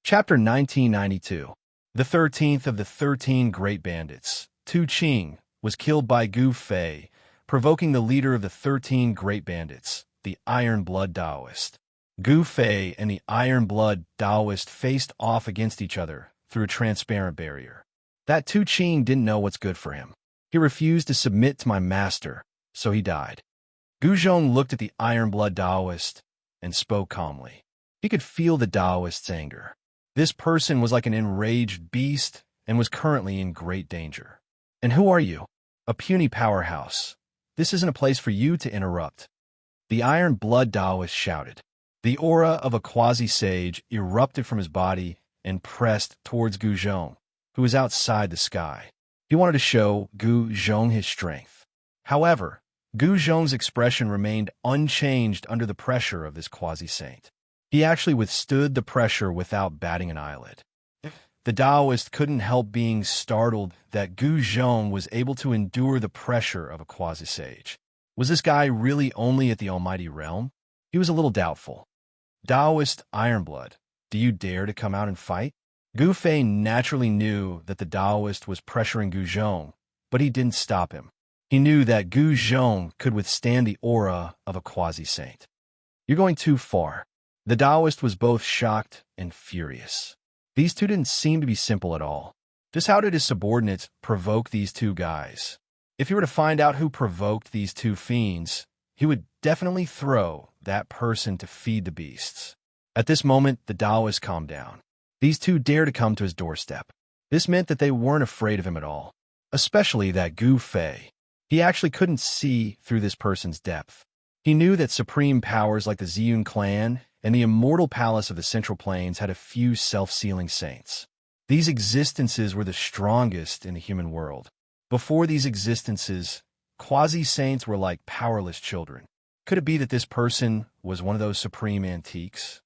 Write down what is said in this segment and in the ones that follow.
Chapter 1992. The 13th of the 13 Great Bandits, Tu Qing, was killed by Gu Fei, provoking the leader of the 13 Great Bandits, the Iron Blood Taoist. Gu Fei and the Iron Blood Taoist faced off against each other through a transparent barrier. That Tu Qing didn't know what's good for him. He refused to submit to my master, so he died. Gu Zhong looked at the Iron Blood Taoist and spoke calmly. He could feel the Taoist's anger. This person was like an enraged beast and was currently in great danger. And who are you? A puny powerhouse. This isn't a place for you to interrupt. The Iron Blood Taoist shouted. The aura of a quasi-sage erupted from his body and pressed towards Gu Zhong, who was outside the sky. He wanted to show Gu Zhong his strength. However, Gu Zhong's expression remained unchanged under the pressure of this quasi-saint. He actually withstood the pressure without batting an eyelid. The Taoist couldn't help being startled that Gu Zhong was able to endure the pressure of a quasi-sage. Was this guy really only at the Almighty Realm? He was a little doubtful. Taoist Ironblood, do you dare to come out and fight? Gu Fei naturally knew that the Taoist was pressuring Gu Zhong, but he didn't stop him. He knew that Gu Zhong could withstand the aura of a quasi-saint. You're going too far. The Taoist was both shocked and furious. These two didn't seem to be simple at all. Just how did his subordinates provoke these two guys? If he were to find out who provoked these two fiends, he would definitely throw that person to feed the beasts. At this moment, the Taoist calmed down. These two dared to come to his doorstep. This meant that they weren't afraid of him at all, especially that Gu Fei. He actually couldn't see through this person's depth. He knew that supreme powers like the Ziyun clan and the Immortal Palace of the Central Plains had a few self-sealing saints. These existences were the strongest in the human world. Before these existences, quasi-saints were like powerless children. Could it be that this person was one of those supreme antiques?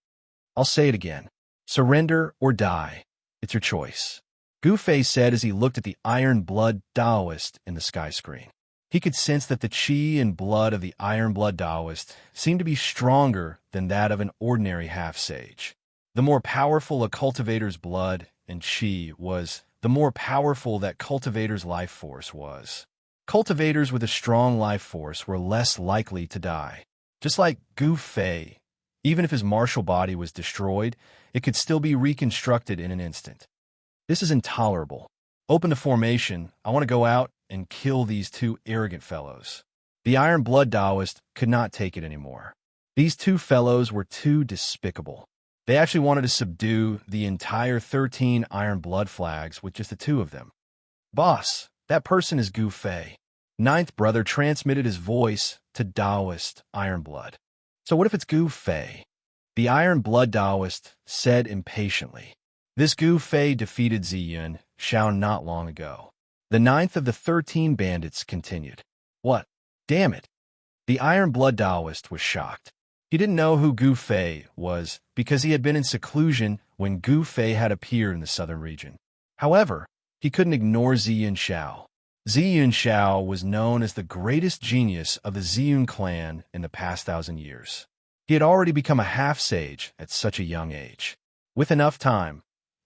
I'll say it again. Surrender or die. It's your choice. Gu Fei said as he looked at the Iron Blood Taoist in the sky screen. He could sense that the qi and blood of the Iron Blood Taoist seemed to be stronger than that of an ordinary half-sage. The more powerful a cultivator's blood and qi was, the more powerful that cultivator's life force was. Cultivators with a strong life force were less likely to die. Just like Gu Fei, even if his martial body was destroyed, it could still be reconstructed in an instant. This is intolerable. Open the formation. I want to go out and kill these two arrogant fellows. The Iron Blood Taoist could not take it anymore. These two fellows were too despicable. They actually wanted to subdue the entire 13 Iron Blood flags with just the two of them. Boss, that person is Gu Fei. Ninth brother transmitted his voice to Taoist Iron Blood. So what if it's Gu Fei? The Iron Blood Taoist said impatiently. This Gu Fei defeated Ziyun Xiao not long ago. The 9th of the 13 bandits continued. What? Damn it. The Iron Blood Taoist was shocked. He didn't know who Gu Fei was because he had been in seclusion when Gu Fei had appeared in the southern region. However, he couldn't ignore Ziyun Xiao. Ziyun Xiao was known as the greatest genius of the Ziyun clan in the past 1,000 years. He had already become a half-sage at such a young age. With enough time,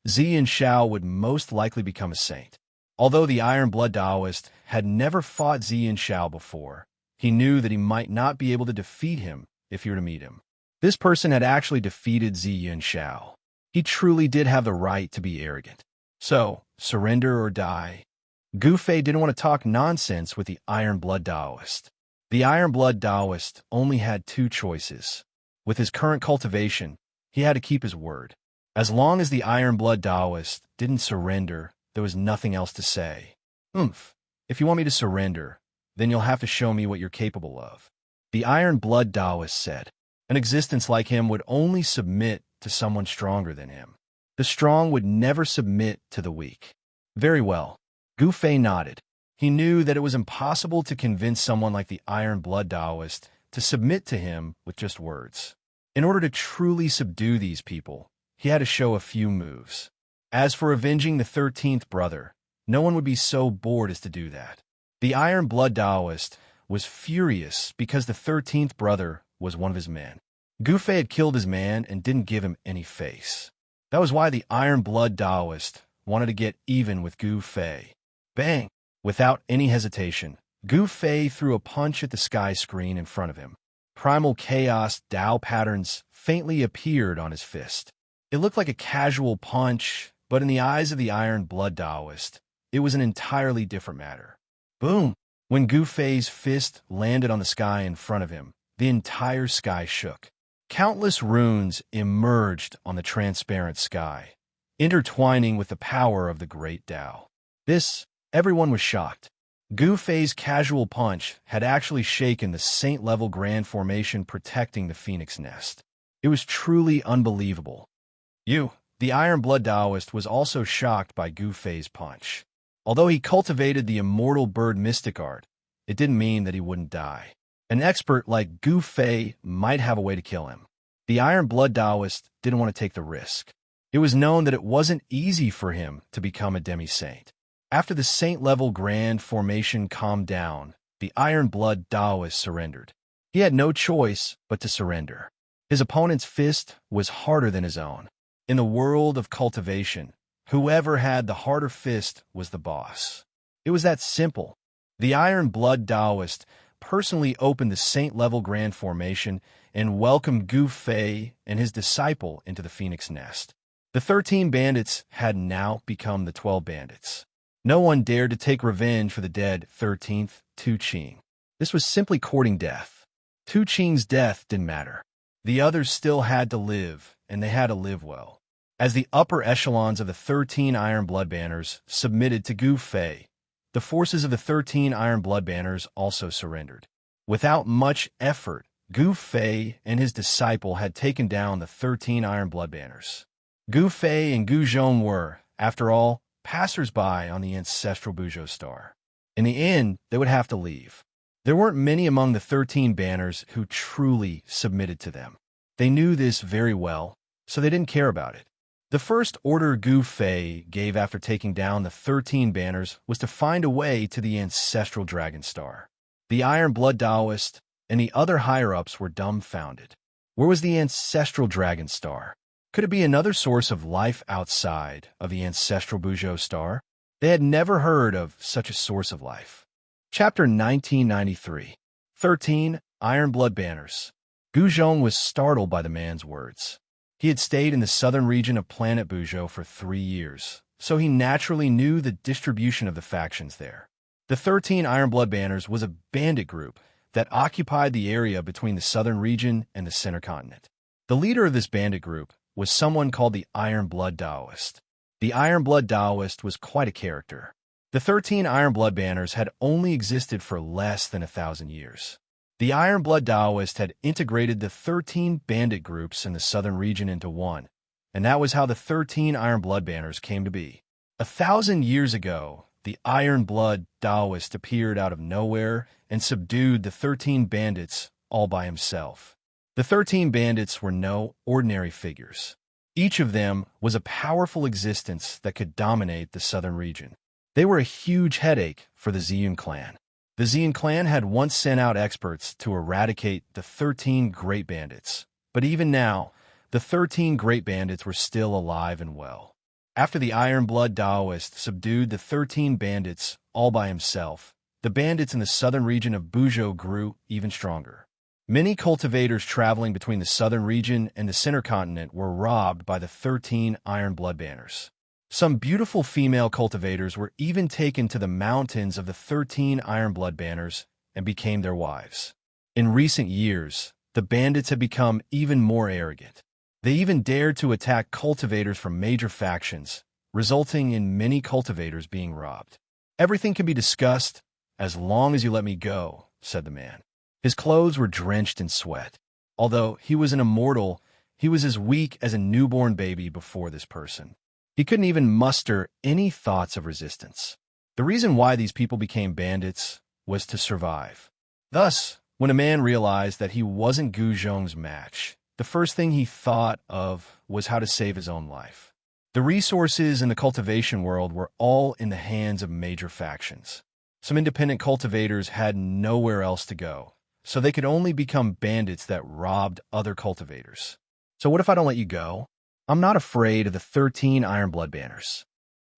Ziyun Xiao would most likely become a saint. Although the Iron Blood Taoist had never fought Ziyun Xiao before, he knew that he might not be able to defeat him if he were to meet him. This person had actually defeated Ziyun Xiao. He truly did have the right to be arrogant. So, surrender or die. Gu Fei didn't want to talk nonsense with the Iron Blood Taoist. The Iron Blood Taoist only had two choices. With his current cultivation, he had to keep his word. As long as the Iron Blood Taoist didn't surrender, there was nothing else to say. If you want me to surrender, then you'll have to show me what you're capable of. The Iron Blood Taoist said. An existence like him would only submit to someone stronger than him. The strong would never submit to the weak. Very well. Gu Fei nodded. He knew that it was impossible to convince someone like the Iron Blood Taoist to submit to him with just words. In order to truly subdue these people, he had to show a few moves. As for avenging the 13th brother, no one would be so bored as to do that. The Iron Blood Taoist was furious because the 13th brother was one of his men. Gu Fei had killed his man and didn't give him any face. That was why the Iron Blood Taoist wanted to get even with Gu Fei. Bang! Without any hesitation, Gu Fei threw a punch at the sky screen in front of him. Primal Chaos Tao patterns faintly appeared on his fist. It looked like a casual punch, but in the eyes of the Iron Blood Taoist, it was an entirely different matter. Boom! When Gu Fei's fist landed on the sky in front of him, the entire sky shook. Countless runes emerged on the transparent sky, intertwining with the power of the great Tao. Everyone was shocked. Gu Fei's casual punch had actually shaken the saint-level grand formation protecting the phoenix nest. It was truly unbelievable. The Iron Blood Taoist, was also shocked by Gu Fei's punch. Although he cultivated the immortal bird mystic art, it didn't mean that he wouldn't die. An expert like Gu Fei might have a way to kill him. The Iron Blood Taoist didn't want to take the risk. It was known that it wasn't easy for him to become a demi-saint. After the saint-level grand formation calmed down, the Iron Blood Taoist surrendered. He had no choice but to surrender. His opponent's fist was harder than his own. In the world of cultivation, whoever had the harder fist was the boss. It was that simple. The Iron Blood Taoist personally opened the saint-level grand formation and welcomed Gu Fei and his disciple into the phoenix nest. The 13 bandits had now become the 12 bandits. No one dared to take revenge for the dead 13th Tu Ching. This was simply courting death. Tu Ching's death didn't matter. The others still had to live, and they had to live well. As the upper echelons of the 13 Iron Blood Banners submitted to Gu Fei, the forces of the 13 Iron Blood Banners also surrendered. Without much effort, Gu Fei and his disciple had taken down the 13 Iron Blood Banners. Gu Fei and Gu Zhong were, after all, passers-by on the ancestral Buzhou star. In the end, they would have to leave. There weren't many among the 13 banners who truly submitted to them. They knew this very well, so they didn't care about it. The first order Gu Fei gave after taking down the 13 banners was to find a way to the ancestral dragon star. The Iron Blood Taoist and the other higher-ups were dumbfounded. Where was the ancestral dragon star? Could it be another source of life outside of the ancestral Buzhou star? They had never heard of such a source of life. Chapter 1993. 13 Iron Blood Banners. Gu Zhong was startled by the man's words. He had stayed in the southern region of planet Buzhou for 3 years, so he naturally knew the distribution of the factions there. The 13 Iron Blood Banners was a bandit group that occupied the area between the southern region and the center continent. The leader of this bandit group was someone called the Iron Blood Taoist. The Iron Blood Taoist was quite a character. The 13 Iron Blood Banners had only existed for less than 1,000 years. The Iron Blood Taoist had integrated the 13 bandit groups in the southern region into one, and that was how the 13 Iron Blood Banners came to be. 1,000 years ago, the Iron Blood Taoist appeared out of nowhere and subdued the 13 bandits all by himself. The 13 bandits were no ordinary figures. Each of them was a powerful existence that could dominate the southern region. They were a huge headache for the Ziyun clan. The Ziyun clan had once sent out experts to eradicate the 13 great bandits, but even now, the 13 great bandits were still alive and well. After the Iron Blood Taoist subdued the 13 bandits all by himself, the bandits in the southern region of Buzhou grew even stronger. Many cultivators traveling between the southern region and the center continent were robbed by the 13 Iron Blood Banners. Some beautiful female cultivators were even taken to the mountains of the 13 Iron Blood Banners and became their wives. In recent years, the bandits had become even more arrogant. They even dared to attack cultivators from major factions, resulting in many cultivators being robbed. "Everything can be discussed as long as you let me go," said the man. His clothes were drenched in sweat. Although he was an immortal, he was as weak as a newborn baby before this person. He couldn't even muster any thoughts of resistance. The reason why these people became bandits was to survive. Thus, when a man realized that he wasn't Gu Zhong's match, the first thing he thought of was how to save his own life. The resources in the cultivation world were all in the hands of major factions. Some independent cultivators had nowhere else to go, so they could only become bandits that robbed other cultivators. "So what if I don't let you go?" I'm not afraid of the 13 Iron Blood banners.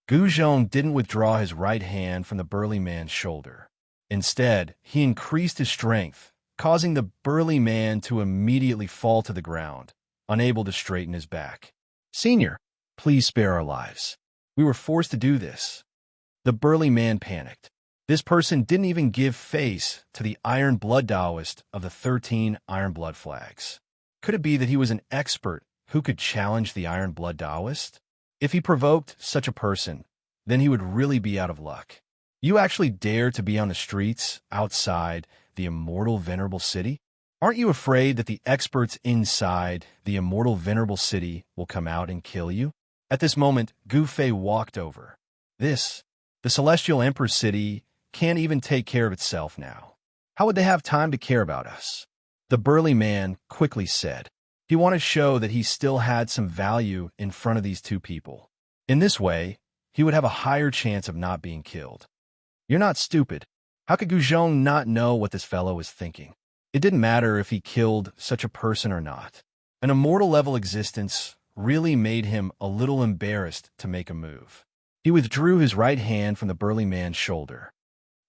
Gu Zhong didn't withdraw his right hand from the burly man's shoulder. Instead, he increased his strength, causing the burly man to immediately fall to the ground, unable to straighten his back. Senior, please spare our lives. We were forced to do this. The burly man panicked. This person didn't even give face to the Iron Blood Taoist of the 13 Iron Blood flags. Could it be that he was an expert who could challenge the Iron Blood Taoist? If he provoked such a person, then he would really be out of luck. You actually dare to be on the streets outside the immortal venerable city? Aren't you afraid that the experts inside the immortal venerable city will come out and kill you? At this moment, Gu Fei walked over. The Celestial Emperor's city can't even take care of itself now. How would they have time to care about us? The burly man quickly said. He wanted to show that he still had some value in front of these two people. In this way, he would have a higher chance of not being killed. You're not stupid. How could Gu Zhong not know what this fellow was thinking? It didn't matter if he killed such a person or not. An immortal-level existence really made him a little embarrassed to make a move. He withdrew his right hand from the burly man's shoulder.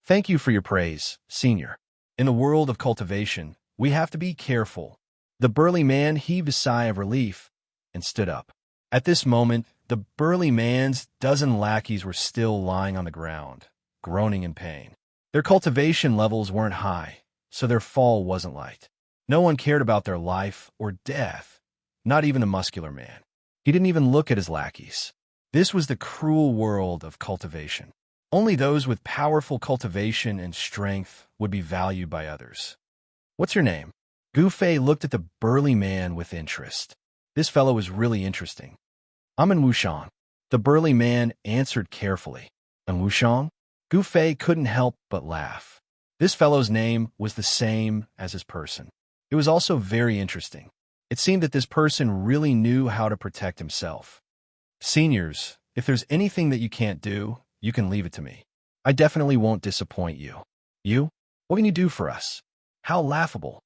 Thank you for your praise, Senior. In the world of cultivation, we have to be careful. The burly man heaved a sigh of relief and stood up. At this moment, the burly man's dozen lackeys were still lying on the ground, groaning in pain. Their cultivation levels weren't high, so their fall wasn't light. No one cared about their life or death, not even the muscular man. He didn't even look at his lackeys. This was the cruel world of cultivation. Only those with powerful cultivation and strength would be valued by others. What's your name? Gu Fei looked at the burly man with interest. This fellow was really interesting. I'm in Wuxian. The burly man answered carefully. In Wuxian? Gu Fei couldn't help but laugh. This fellow's name was the same as his person. It was also very interesting. It seemed that this person really knew how to protect himself. Seniors, if there's anything that you can't do, you can leave it to me. I definitely won't disappoint you. You? What can you do for us? How laughable.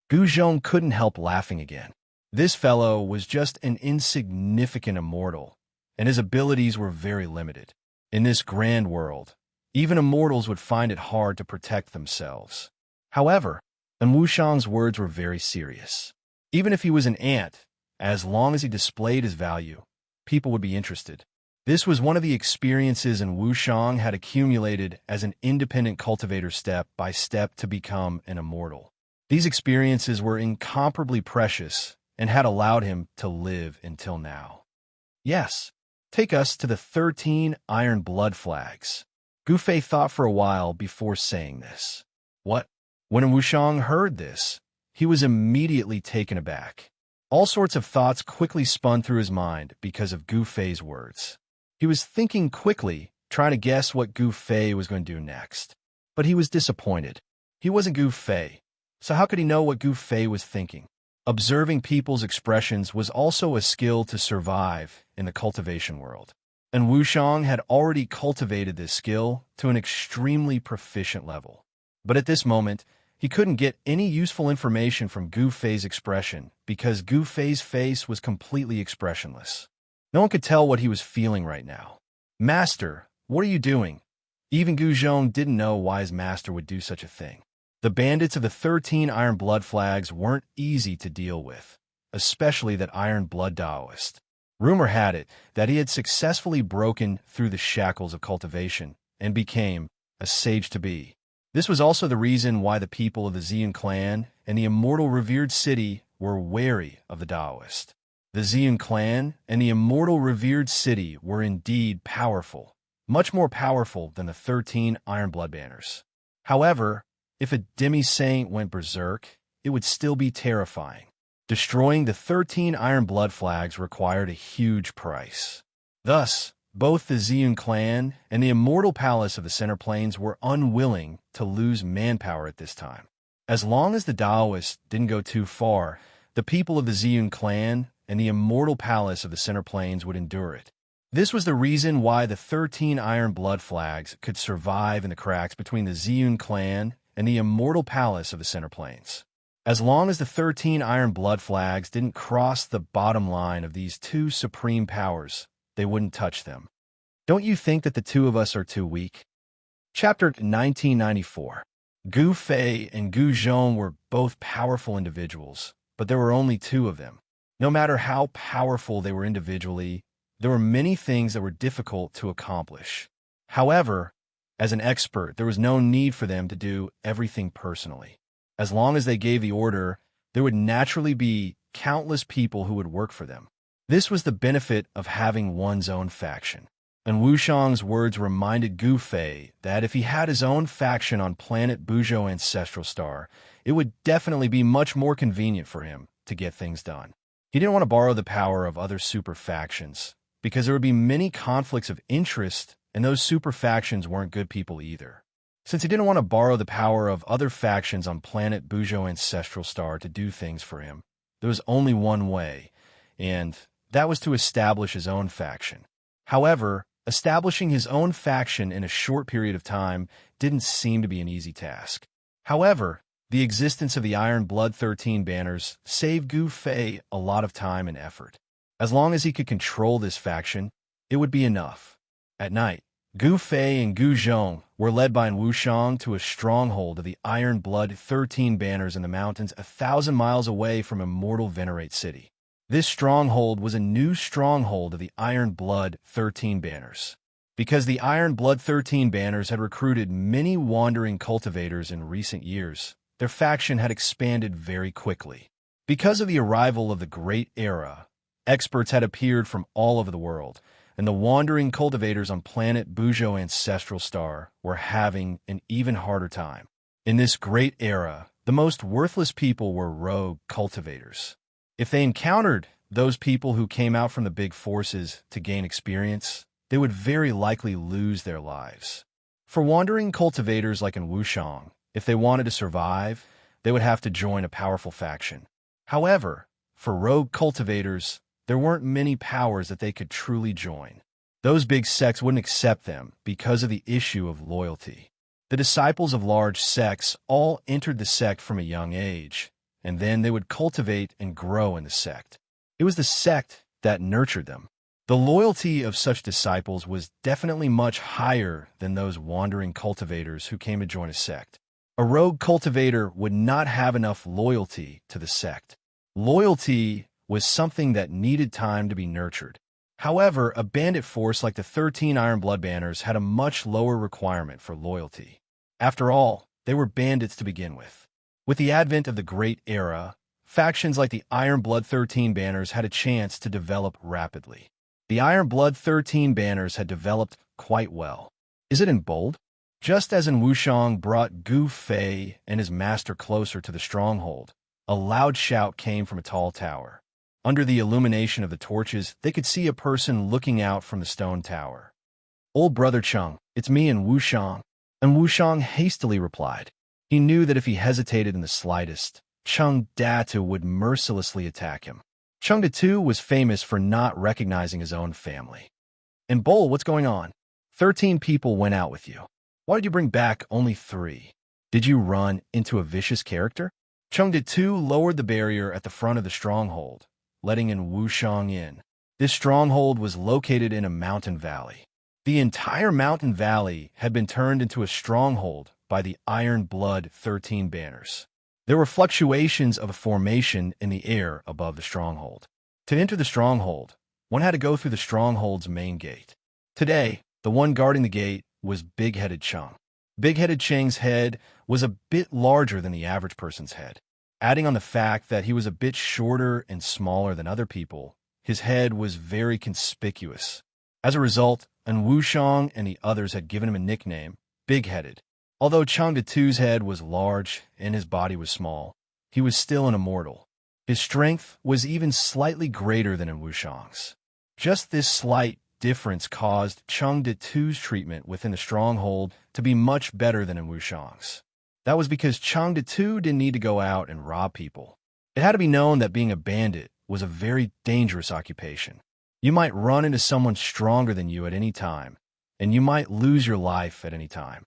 Gu Zhong couldn't help laughing again. This fellow was just an insignificant immortal, and his abilities were very limited. In this grand world, even immortals would find it hard to protect themselves. However, Wuxian's words were very serious. Even if he was an ant, as long as he displayed his value, people would be interested. This was one of the experiences Wuxian had accumulated as an independent cultivator step by step to become an immortal. These experiences were incomparably precious and had allowed him to live until now. Yes, take us to the 13 Iron Blood flags. Gu Fei thought for a while before saying this. What? When Wuxian heard this, he was immediately taken aback. All sorts of thoughts quickly spun through his mind because of Gu Fei's words. He was thinking quickly, trying to guess what Gu Fei was going to do next. But he was disappointed. He wasn't Gu Fei, so how could he know what Gu Fei was thinking? Observing people's expressions was also a skill to survive in the cultivation world. And Wuxian had already cultivated this skill to an extremely proficient level. But at this moment, he couldn't get any useful information from Gu Fei's expression because Gu Fei's face was completely expressionless. No one could tell what he was feeling right now. Master, what are you doing? Even Gu Zhong didn't know why his master would do such a thing. The bandits of the 13 Iron Blood flags weren't easy to deal with, especially that Iron Blood Taoist. Rumor had it that he had successfully broken through the shackles of cultivation and became a sage-to-be. This was also the reason why the people of the Xian clan and the immortal revered city were wary of the Taoist. The Xian clan and the immortal revered city were indeed powerful, much more powerful than the 13 Iron Blood banners. However, if a demi-saint went berserk, it would still be terrifying. Destroying the 13 Iron Blood flags required a huge price. Thus, both the Xian clan and the Immortal Palace of the Center Plains were unwilling to lose manpower at this time. As long as the Taoists didn't go too far, the people of the Xian clan and the Immortal Palace of the Center Plains would endure it. This was the reason why the 13 Iron Blood flags could survive in the cracks between the Xian clan and the Immortal Palace of the Center Plains. As long as the 13 Iron Blood flags didn't cross the bottom line of these two supreme powers, they wouldn't touch them. Don't you think that the two of us are too weak? Chapter 1994. Gu Fei and Gu Zhong were both powerful individuals, but there were only two of them. No matter how powerful they were individually, there were many things that were difficult to accomplish. However, as an expert, there was no need for them to do everything personally. As long as they gave the order, there would naturally be countless people who would work for them. This was the benefit of having one's own faction. And Wuxiang's words reminded Gu Fei that if he had his own faction on planet Buzhou Ancestral Star, it would definitely be much more convenient for him to get things done. He didn't want to borrow the power of other super factions, because there would be many conflicts of interest, and those super factions weren't good people either. Since he didn't want to borrow the power of other factions on planet Buzhou Ancestral Star to do things for him, there was only one way, and that was to establish his own faction. However, establishing his own faction in a short period of time didn't seem to be an easy task. However, the existence of the Iron Blood 13 banners saved Gu Fei a lot of time and effort. As long as he could control this faction, it would be enough. At night, Gu Fei and Gu Zhong were led by Wuxiang to a stronghold of the Iron Blood 13 banners in the mountains 1,000 miles away from Immortal Venerate City. This stronghold was a new stronghold of the Iron Blood 13 banners. Because the Iron Blood 13 banners had recruited many wandering cultivators in recent years, their faction had expanded very quickly. Because of the arrival of the Great Era, experts had appeared from all over the world, and the wandering cultivators on planet Buzhou Ancestral Star were having an even harder time. In this Great Era, the most worthless people were rogue cultivators. If they encountered those people who came out from the big forces to gain experience, they would very likely lose their lives. For wandering cultivators like in Wuxiang, if they wanted to survive, they would have to join a powerful faction. However, for rogue cultivators, there weren't many powers that they could truly join. Those big sects wouldn't accept them because of the issue of loyalty. The disciples of large sects all entered the sect from a young age, and then they would cultivate and grow in the sect. It was the sect that nurtured them. The loyalty of such disciples was definitely much higher than those wandering cultivators who came to join a sect. A rogue cultivator would not have enough loyalty to the sect. Loyalty was something that needed time to be nurtured. However, a bandit force like the 13 Iron Blood Banners had a much lower requirement for loyalty. After all, they were bandits to begin with. With the advent of the Great Era, factions like the Iron Blood 13 Banners had a chance to develop rapidly. The Iron Blood 13 Banners had developed quite well. Is it in bold? Just as in Wuxiang brought Gu Fei and his master closer to the stronghold, a loud shout came from a tall tower. Under the illumination of the torches, they could see a person looking out from the stone tower. "Old brother Cheng, it's me and Wuxiang." And Wuxiang hastily replied. He knew that if he hesitated in the slightest, Cheng Datu would mercilessly attack him. Cheng Datu was famous for not recognizing his own family. "And Bull, what's going on? 13 people went out with you. Why did you bring back only 3? Did you run into a vicious character?" Cheng Datu lowered the barrier at the front of the stronghold, letting in Wuxiang in. This stronghold was located in a mountain valley. The entire mountain valley had been turned into a stronghold by the Iron Blood 13 Banners. There were fluctuations of a formation in the air above the stronghold. To enter the stronghold, one had to go through the stronghold's main gate. Today, the one guarding the gate was Big-Headed Cheng. Big-Headed Cheng's head was a bit larger than the average person's head. Adding on the fact that he was a bit shorter and smaller than other people, his head was very conspicuous. As a result, Wuxiang and the others had given him a nickname, Big-Headed. Although Cheng Datu's head was large and his body was small, he was still an immortal. His strength was even slightly greater than in Wuxiang's. Just this slight difference caused Cheng Datu's treatment within the stronghold to be much better than in Wuxiang's. That was because Cheng Datu didn't need to go out and rob people. It had to be known that being a bandit was a very dangerous occupation. You might run into someone stronger than you at any time, and you might lose your life at any time.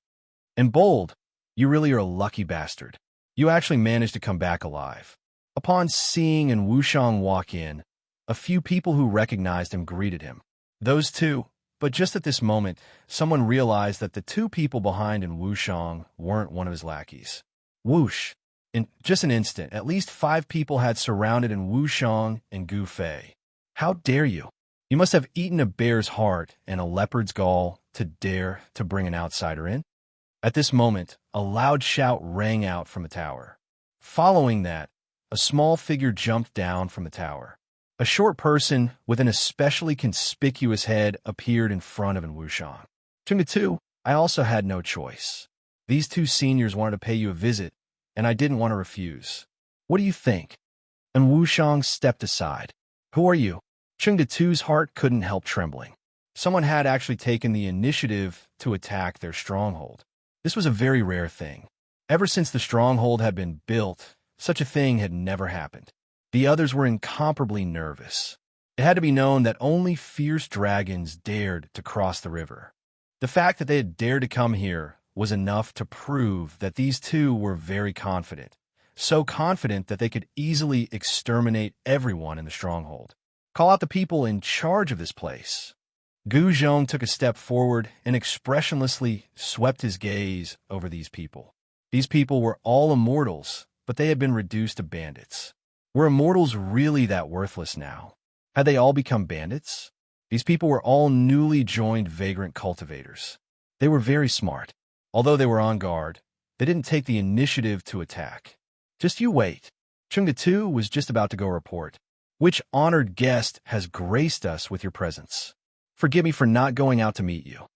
And Bold, you really are a lucky bastard. You actually managed to come back alive. Upon seeing and Wuxiang walk in, a few people who recognized him greeted him. Those two, but just at this moment, someone realized that the two people behind in Wuxiang weren't one of his lackeys. Whoosh! In just an instant, at least 5 people had surrounded in Wuxiang and Gu Fei. How dare you? You must have eaten a bear's heart and a leopard's gall to dare to bring an outsider in? At this moment, a loud shout rang out from the tower. Following that, a small figure jumped down from the tower. A short person with an especially conspicuous head appeared in front of Wuxiang. Between the two, I also had no choice. These two seniors wanted to pay you a visit, and I didn't want to refuse. What do you think? And Wuxiang stepped aside. Who are you? Chengde-tu's heart couldn't help trembling. Someone had actually taken the initiative to attack their stronghold. This was a very rare thing. Ever since the stronghold had been built, such a thing had never happened. The others were incomparably nervous. It had to be known that only fierce dragons dared to cross the river. The fact that they had dared to come here was enough to prove that these two were very confident, so confident that they could easily exterminate everyone in the stronghold. Call out the people in charge of this place. Gu Zhong took a step forward and expressionlessly swept his gaze over these people. These people were all immortals, but they had been reduced to bandits. Were immortals really that worthless now? Had they all become bandits? These people were all newly joined vagrant cultivators. They were very smart. Although they were on guard, they didn't take the initiative to attack. Just you wait. Chengde-tu was just about to go report. Which honored guest has graced us with your presence? Forgive me for not going out to meet you.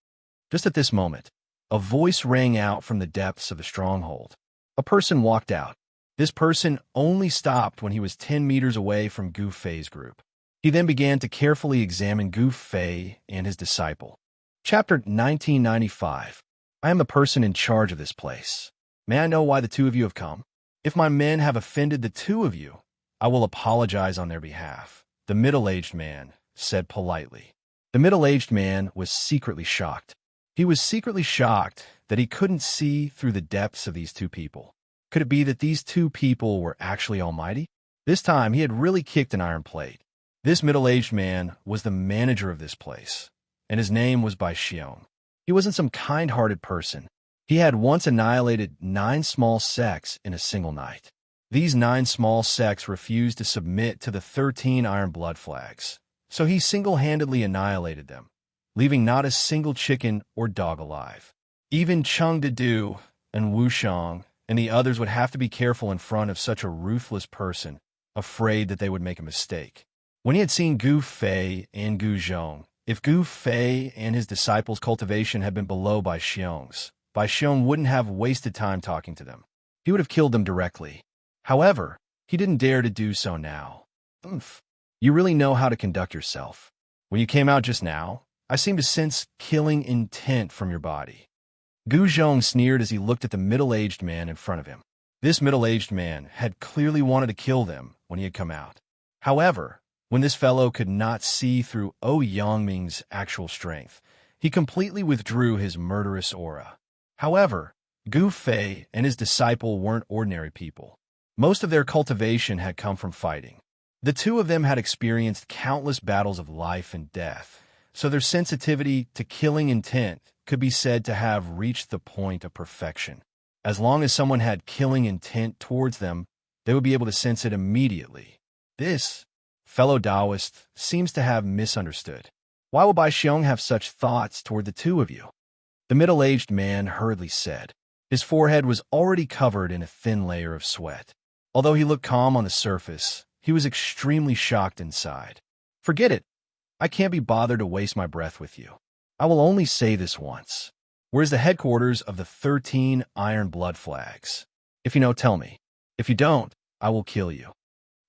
Just at this moment, a voice rang out from the depths of the stronghold. A person walked out. This person only stopped when he was 10 meters away from Gu Fei's group. He then began to carefully examine Gu Fei and his disciple. Chapter 1995. I am the person in charge of this place. May I know why the two of you have come? If my men have offended the two of you, I will apologize on their behalf, the middle-aged man said politely. The middle-aged man was secretly shocked. He was secretly shocked that he couldn't see through the depths of these two people. Could it be that these two people were actually almighty? This time, he had really kicked an iron plate. This middle-aged man was the manager of this place, and his name was Bai Xiong. He wasn't some kind-hearted person. He had once annihilated 9 small sects in a single night. These 9 small sects refused to submit to the 13 iron blood flags, so he single-handedly annihilated them, leaving not a single chicken or dog alive. Even Chengde-tu and Wuxiang and the others would have to be careful in front of such a ruthless person, afraid that they would make a mistake. When he had seen Gu Fei and Gu Zhong, if Gu Fei and his disciples' cultivation had been below Bai Xiong wouldn't have wasted time talking to them. He would have killed them directly. However, he didn't dare to do so now. You really know how to conduct yourself. When you came out just now, I seemed to sense killing intent from your body. Gu Zhong sneered as he looked at the middle-aged man in front of him. This middle-aged man had clearly wanted to kill them when he had come out. However, when this fellow could not see through Yangming's actual strength, he completely withdrew his murderous aura. However, Gu Fei and his disciple weren't ordinary people. Most of their cultivation had come from fighting. The two of them had experienced countless battles of life and death, so their sensitivity to killing intent could be said to have reached the point of perfection. As long as someone had killing intent towards them, they would be able to sense it immediately. This, fellow Taoist, seems to have misunderstood. Why will Bai Xiong have such thoughts toward the two of you? The middle-aged man hurriedly said. His forehead was already covered in a thin layer of sweat. Although he looked calm on the surface, he was extremely shocked inside. Forget it. I can't be bothered to waste my breath with you. I will only say this once. Where's the headquarters of the 13 iron blood flags? If you know, tell me. If you don't, I will kill you.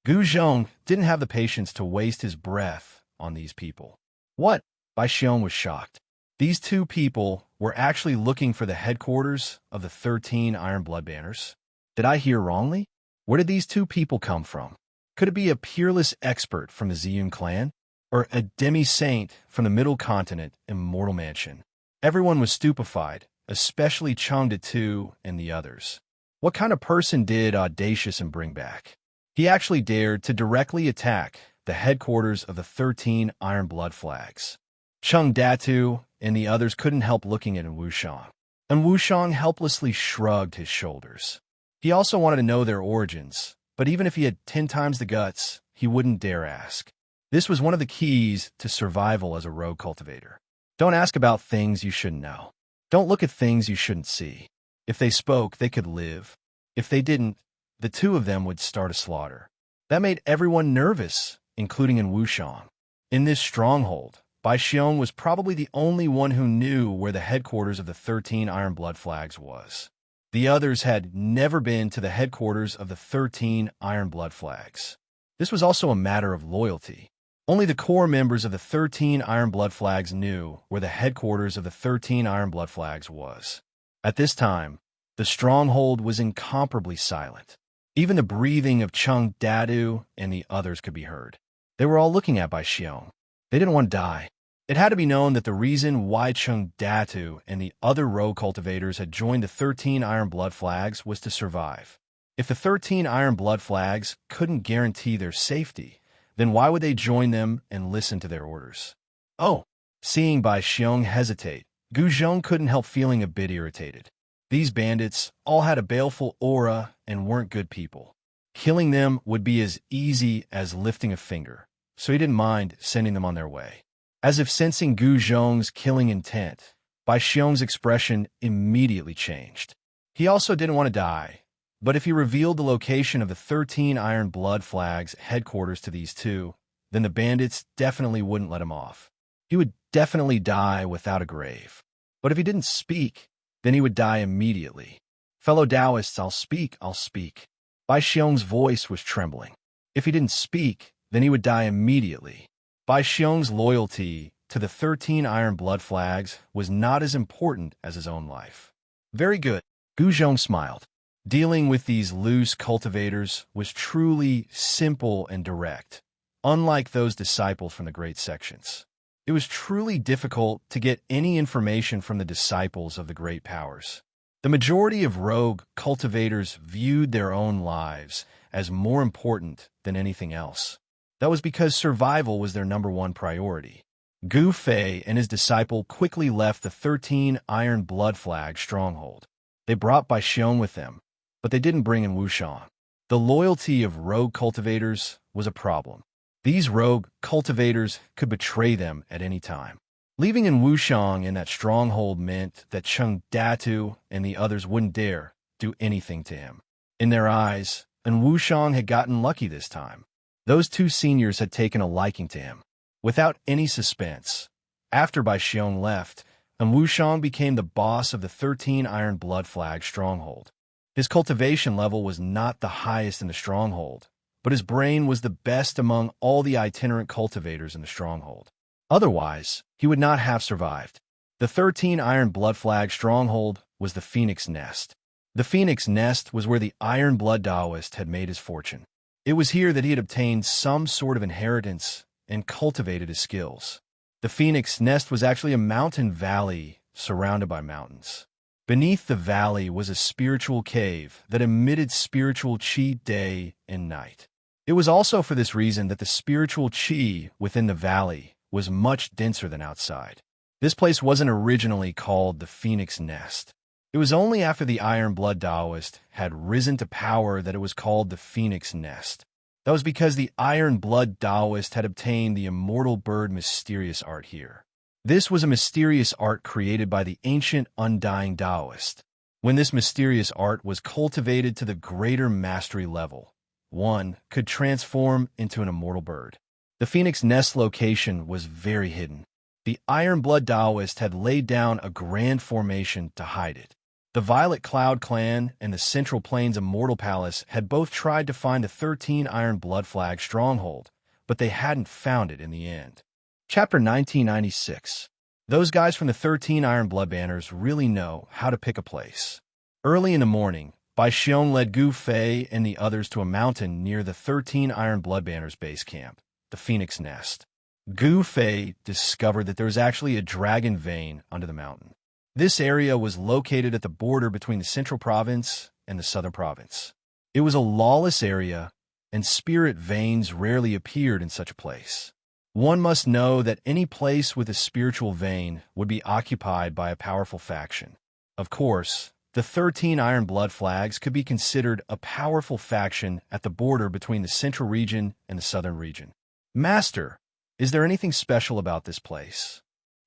Gu Zhong didn't have the patience to waste his breath on these people. What? Bai Xiong was shocked. These two people were actually looking for the headquarters of the 13 iron blood banners. Did I hear wrongly? Where did these two people come from? Could it be a peerless expert from the Ziyun clan? Or a demi-saint from the Middle Continent Immortal Mansion? Everyone was stupefied, especially Chengde-tu and the others. What kind of person did audacious and bring back? He actually dared to directly attack the headquarters of the 13 Iron Blood Flags. Cheng Datu and the others couldn't help looking at Wuxiang, and Wuxiang helplessly shrugged his shoulders. He also wanted to know their origins, but even if he had 10 times the guts, he wouldn't dare ask. This was one of the keys to survival as a rogue cultivator. Don't ask about things you shouldn't know. Don't look at things you shouldn't see. If they spoke, they could live. If they didn't, the two of them would start a slaughter. That made everyone nervous, including in Wuxiang. In this stronghold, Bai Xiong was probably the only one who knew where the headquarters of the 13 Iron Blood Flags was. The others had never been to the headquarters of the 13 Iron Blood Flags. This was also a matter of loyalty. Only the core members of the 13 Iron Blood Flags knew where the headquarters of the 13 Iron Blood Flags was. At this time, the stronghold was incomparably silent. Even the breathing of Cheng Dadu and the others could be heard. They were all looking at Bai Xiong. They didn't want to die. It had to be known that the reason why Cheng Datu and the other rogue cultivators had joined the 13 Iron Blood Flags was to survive. If the 13 Iron Blood Flags couldn't guarantee their safety, then why would they join them and listen to their orders? Oh, seeing Bai Xiong hesitate, Gu Zhong couldn't help feeling a bit irritated. These bandits all had a baleful aura and weren't good people. Killing them would be as easy as lifting a finger, so he didn't mind sending them on their way. As if sensing Gu Zhong's killing intent, Bai Xiong's expression immediately changed. He also didn't want to die, but if he revealed the location of the 13 Iron Blood Flags headquarters to these two, then the bandits definitely wouldn't let him off. He would definitely die without a grave. But if he didn't speak, then he would die immediately. Fellow Taoists, I'll speak, I'll speak. Bai Xiong's voice was trembling. If he didn't speak, then he would die immediately. Bai Xiong's loyalty to the 13 Iron Blood Flags was not as important as his own life. Very good, Gu Zhong smiled. Dealing with these loose cultivators was truly simple and direct, unlike those disciples from the great sections. It was truly difficult to get any information from the disciples of the great powers. The majority of rogue cultivators viewed their own lives as more important than anything else. That was because survival was their #1 priority. Gu Fei and his disciple quickly left the 13 Iron Blood Flag stronghold. They brought Bai Xiong with them, but they didn't bring in Wuxiang. The loyalty of rogue cultivators was a problem. These rogue cultivators could betray them at any time. Leaving in Wuxiang in that stronghold meant that Cheng Datu and the others wouldn't dare do anything to him. In their eyes, and Wuxiang had gotten lucky this time. Those two seniors had taken a liking to him. Without any suspense, after Bai Xiong left, and Wuxiang became the boss of the 13 Iron Blood Flag stronghold. His cultivation level was not the highest in the stronghold, but his brain was the best among all the itinerant cultivators in the stronghold. Otherwise, he would not have survived. The 13 Iron Blood Flag stronghold was the Phoenix Nest. The Phoenix Nest was where the Iron Blood Taoist had made his fortune. It was here that he had obtained some sort of inheritance and cultivated his skills. The Phoenix Nest was actually a mountain valley surrounded by mountains. Beneath the valley was a spiritual cave that emitted spiritual qi day and night. It was also for this reason that the spiritual qi within the valley was much denser than outside. This place wasn't originally called the Phoenix Nest. It was only after the Iron Blood Taoist had risen to power that it was called the Phoenix Nest. That was because the Iron Blood Taoist had obtained the Immortal Bird mysterious art here. This was a mysterious art created by the ancient Undying Taoist. When this mysterious art was cultivated to the greater mastery level, one could transform into an immortal bird. The Phoenix Nest location was very hidden. The Iron Blood Taoist had laid down a grand formation to hide it. The Violet Cloud Clan and the Central Plains Immortal Palace had both tried to find the 13 Iron Blood Flag stronghold, but they hadn't found it in the end. Chapter 1996. Those guys from the 13 Iron Blood Banners really know how to pick a place. Early in the morning, Bai Xiong led Gu Fei and the others to a mountain near the 13 Iron Blood Banners base camp, the Phoenix Nest. Gu Fei discovered that there was actually a dragon vein under the mountain. This area was located at the border between the Central Province and the southern province. It was a lawless area, and spirit veins rarely appeared in such a place. One must know that any place with a spiritual vein would be occupied by a powerful faction. Of course, the 13 Iron Blood Flags could be considered a powerful faction at the border between the central region and the southern region. Master, is there anything special about this place?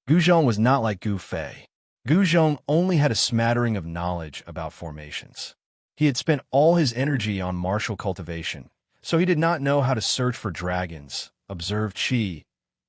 Gu Zhong was not like Gu Fei. Gu Zhong only had a smattering of knowledge about formations. He had spent all his energy on martial cultivation, so he did not know how to search for dragons, observe qi,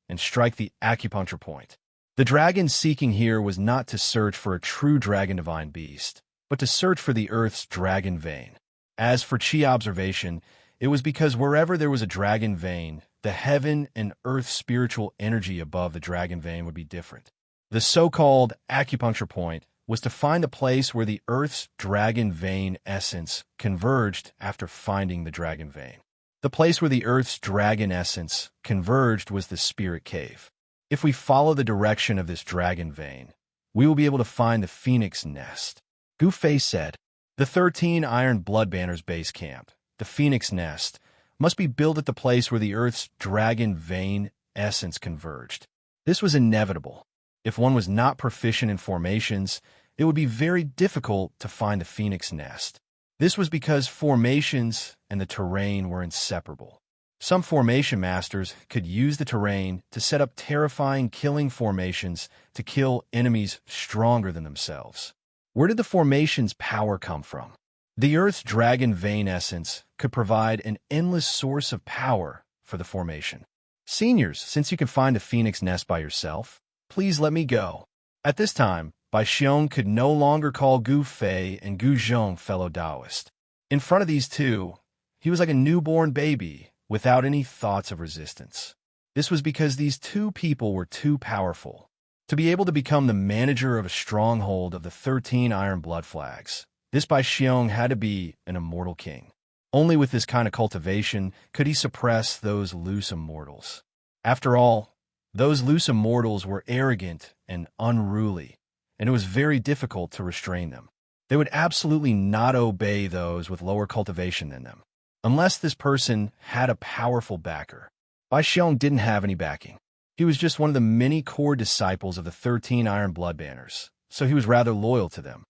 and strike the acupuncture point. The dragon seeking here was not to search for a true dragon divine beast, but to search for the earth's dragon vein. As for qi observation, it was because wherever there was a dragon vein, the heaven and earth spiritual energy above the dragon vein would be different. The so-called acupuncture point was to find the place where the earth's dragon vein essence converged after finding the dragon vein. The place where the earth's dragon essence converged was the spirit cave. If we follow the direction of this dragon vein, we will be able to find the phoenix nest. Gu Fei said, the 13 Iron Blood Banners base camp, the phoenix nest, must be built at the place where the earth's dragon vein essence converged. This was inevitable. If one was not proficient in formations, it would be very difficult to find the phoenix nest. This was because formations and the terrain were inseparable. Some formation masters could use the terrain to set up terrifying killing formations to kill enemies stronger than themselves. Where did the formation's power come from? The Earth's dragon vein essence could provide an endless source of power for the formation. Seniors, since you can find the phoenix nest by yourself, please let me go. At this time, Bai Xiong could no longer call Gu Fei and Gu Zhong fellow Taoist. In front of these two, he was like a newborn baby without any thoughts of resistance. This was because these two people were too powerful to be able to become the manager of a stronghold of the 13 Iron Blood Flags. This Bai Xiong had to be an immortal king. Only with this kind of cultivation could he suppress those loose immortals. After all, those loose immortals were arrogant and unruly, and it was very difficult to restrain them. They would absolutely not obey those with lower cultivation than them, unless this person had a powerful backer. Bai Xiong didn't have any backing. He was just one of the many core disciples of the 13 Iron Blood Banners, so he was rather loyal to them.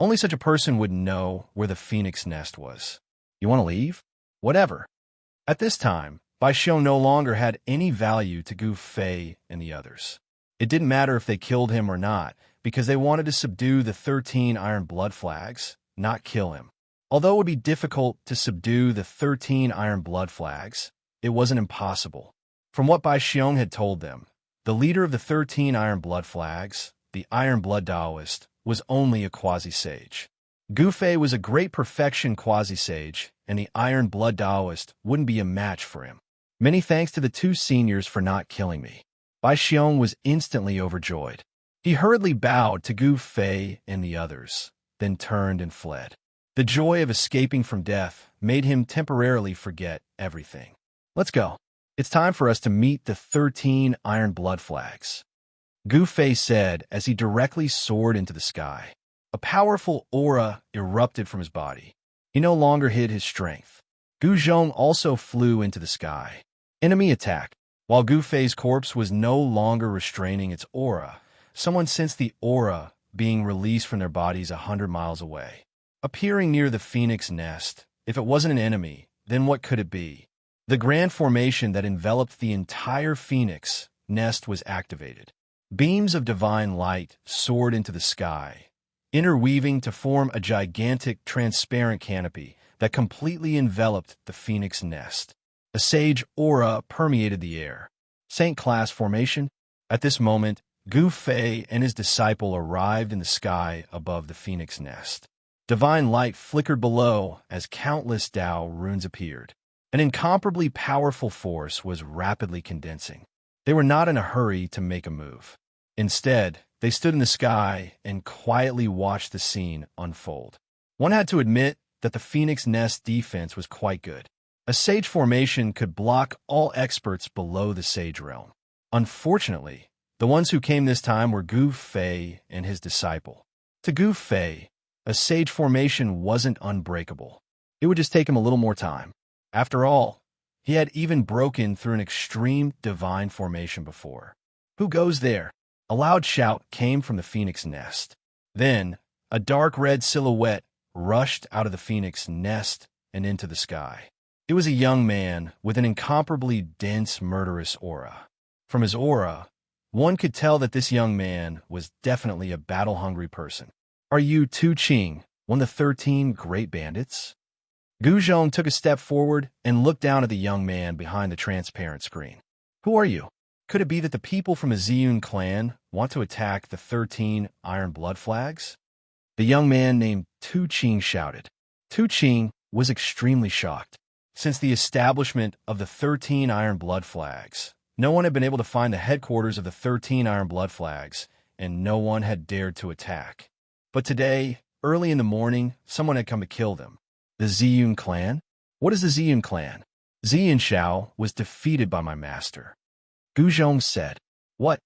Only such a person would know where the phoenix nest was. You want to leave? Whatever. At this time, Bai Xiong no longer had any value to Gu Fei and the others. It didn't matter if they killed him or not, because they wanted to subdue the 13 Iron Blood Flags, not kill him. Although it would be difficult to subdue the 13 Iron Blood Flags, it wasn't impossible. From what Bai Xiong had told them, the leader of the 13 Iron Blood Flags, the Iron Blood Taoist, was only a quasi-sage. Gu Fei was a great perfection quasi-sage, and the Iron Blood Taoist wouldn't be a match for him. Many thanks to the two seniors for not killing me. Bai Xiong was instantly overjoyed. He hurriedly bowed to Gu Fei and the others, then turned and fled. The joy of escaping from death made him temporarily forget everything. Let's go. It's time for us to meet the 13 Iron Blood Flags. Gu Fei said as he directly soared into the sky. A powerful aura erupted from his body. He no longer hid his strength. Gu Zhong also flew into the sky. Enemy attack. While Gu Fei's corpse was no longer restraining its aura, someone sensed the aura being released from their bodies 100 miles away. Appearing near the phoenix nest, if it wasn't an enemy, then what could it be? The grand formation that enveloped the entire phoenix nest was activated. Beams of divine light soared into the sky, interweaving to form a gigantic transparent canopy that completely enveloped the phoenix nest. A sage aura permeated the air. Saint class formation. At this moment, Gu Fei and his disciple arrived in the sky above the phoenix nest. Divine light flickered below as countless Tao runes appeared. An incomparably powerful force was rapidly condensing. They were not in a hurry to make a move. Instead, they stood in the sky and quietly watched the scene unfold. One had to admit that the Phoenix Nest defense was quite good. A Sage formation could block all experts below the Sage realm. Unfortunately, the ones who came this time were Gu Fei and his disciple. To Gu Fei, A sage formation wasn't unbreakable. It would just take him a little more time. After all, he had even broken through an extreme divine formation before. Who goes there? A loud shout came from the phoenix nest. Then, a dark red silhouette rushed out of the phoenix nest and into the sky. It was a young man with an incomparably dense, murderous aura. From his aura, one could tell that this young man was definitely a battle-hungry person. Are you Tu Qing, one of the 13 great bandits? Gu Zhong took a step forward and looked down at the young man behind the transparent screen. Who are you? Could it be that the people from the Ziyun clan want to attack the 13 Iron Blood Flags? The young man named Tu Qing shouted. Tu Qing was extremely shocked. Since the establishment of the 13 Iron Blood Flags, no one had been able to find the headquarters of the 13 Iron Blood Flags, and no one had dared to attack. But today, early in the morning, someone had come to kill them. The Ziyun clan? What is the Ziyun clan? Xianxia was defeated by my master. Gu Zhong said. What?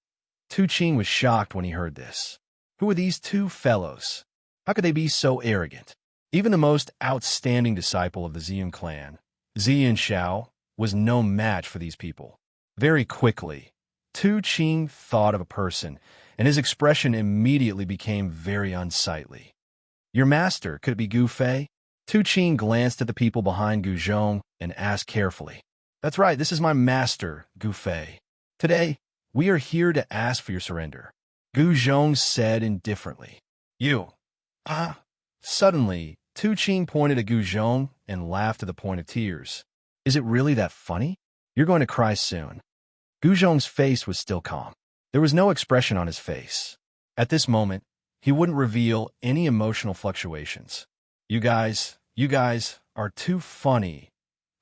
Tu Qing was shocked when he heard this. Who are these two fellows? How could they be so arrogant? Even the most outstanding disciple of the Ziyun clan, Xianxia, was no match for these people. Very quickly, Tu Qing thought of a person, and his expression immediately became very unsightly. Your master, could it be Gu Fei? Tu Qing glanced at the people behind Gu Zhong and asked carefully. That's right, this is my master, Gu Fei. Today, we are here to ask for your surrender. Gu Zhong said indifferently. You. Suddenly, Tu Qing pointed at Gu Zhong and laughed to the point of tears. Is it really that funny? You're going to cry soon. Gu Zhong's face was still calm. There was no expression on his face. At this moment, he wouldn't reveal any emotional fluctuations. You guys are too funny.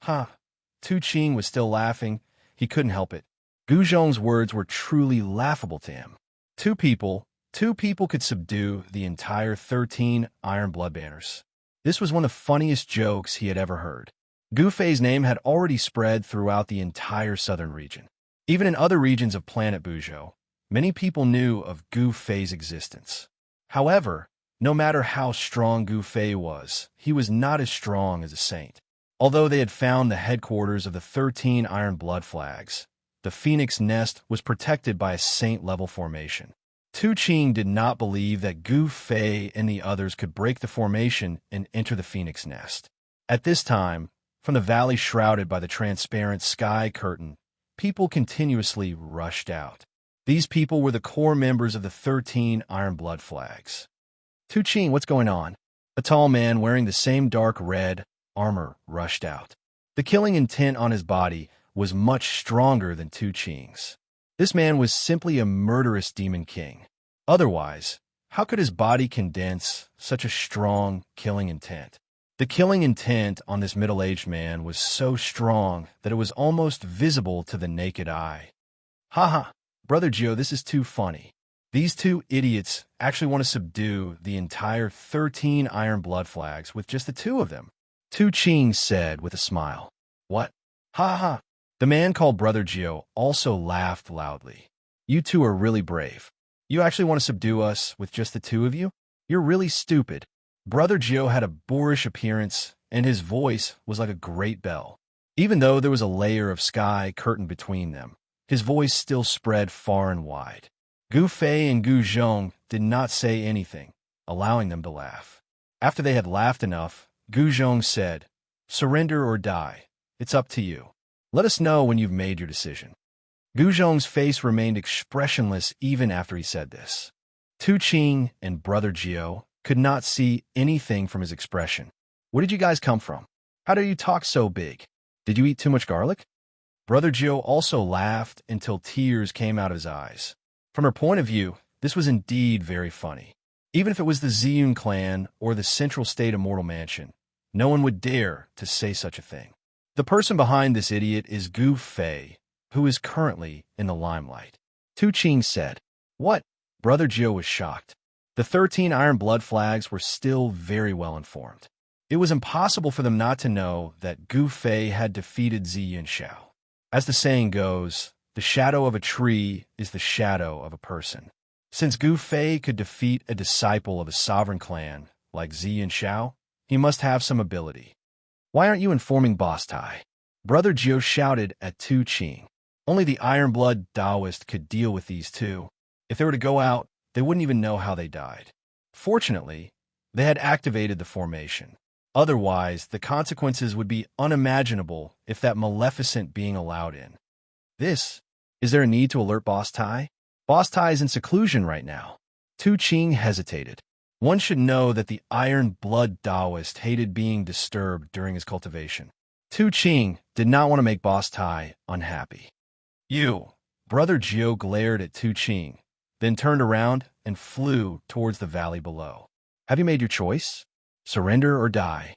Tu Qing was still laughing. He couldn't help it. Gu Zhong's words were truly laughable to him. Two people could subdue the entire 13 Iron Blood Banners. This was one of the funniest jokes he had ever heard. Gu Fei's name had already spread throughout the entire southern region. Even in other regions of planet Buzhou, many people knew of Gu Fei's existence. However, no matter how strong Gu Fei was, he was not as strong as a saint. Although they had found the headquarters of the 13 Iron Blood Flags, the Phoenix Nest was protected by a saint-level formation. Tu Qing did not believe that Gu Fei and the others could break the formation and enter the Phoenix Nest. At this time, from the valley shrouded by the transparent sky curtain, people continuously rushed out. These people were the core members of the 13 Iron Blood Flags. Tu Qing, what's going on? A tall man wearing the same dark red armor rushed out. The killing intent on his body was much stronger than Tu Qing's. This man was simply a murderous demon king. Otherwise, how could his body condense such a strong killing intent? The killing intent on this middle-aged man was so strong that it was almost visible to the naked eye. Haha, Brother Gio, this is too funny. These two idiots actually want to subdue the entire 13 Iron Blood Flags with just the two of them. Tu Qing said with a smile. What? Ha. The man called Brother Gio also laughed loudly. You two are really brave. You actually want to subdue us with just the two of you? You're really stupid. Brother Gio had a boorish appearance, and his voice was like a great bell. Even though there was a layer of sky curtain between them, his voice still spread far and wide. Gu Fei and Gu Zhong did not say anything, allowing them to laugh. After they had laughed enough, Gu Zhong said, Surrender or die. It's up to you. Let us know when you've made your decision. Gu Zhong's face remained expressionless even after he said this. Tu Qing and Brother Gio could not see anything from his expression. Where did you guys come from? How do you talk so big? Did you eat too much garlic? Brother Gio also laughed until tears came out of his eyes. From her point of view, this was indeed very funny. Even if it was the Ziyun clan or the Central State Immortal Mansion, no one would dare to say such a thing. The person behind this idiot is Gu Fei, who is currently in the limelight. Tu Qing said. What? Brother Gio was shocked. The 13 Iron Blood Flags were still very well informed. It was impossible for them not to know that Gu Fei had defeated Xianxia. As the saying goes, the shadow of a tree is the shadow of a person. Since Gu Fei could defeat a disciple of a sovereign clan like Xianxia, he must have some ability. Why aren't you informing Boss Tai? Brother Jiu shouted at Tu Qing. Only the Iron-Blood Taoist could deal with these two. If they were to go out, they wouldn't even know how they died. Fortunately, they had activated the formation. Otherwise, the consequences would be unimaginable if that maleficent being allowed in. Is there a need to alert Boss Tai? Boss Tai is in seclusion right now. Tu Qing hesitated. One should know that the Iron-Blood Taoist hated being disturbed during his cultivation. Tu Qing did not want to make Boss Tai unhappy. You! Brother Jiu glared at Tu Qing, then turned around and flew towards the valley below. Have you made your choice? Surrender or die?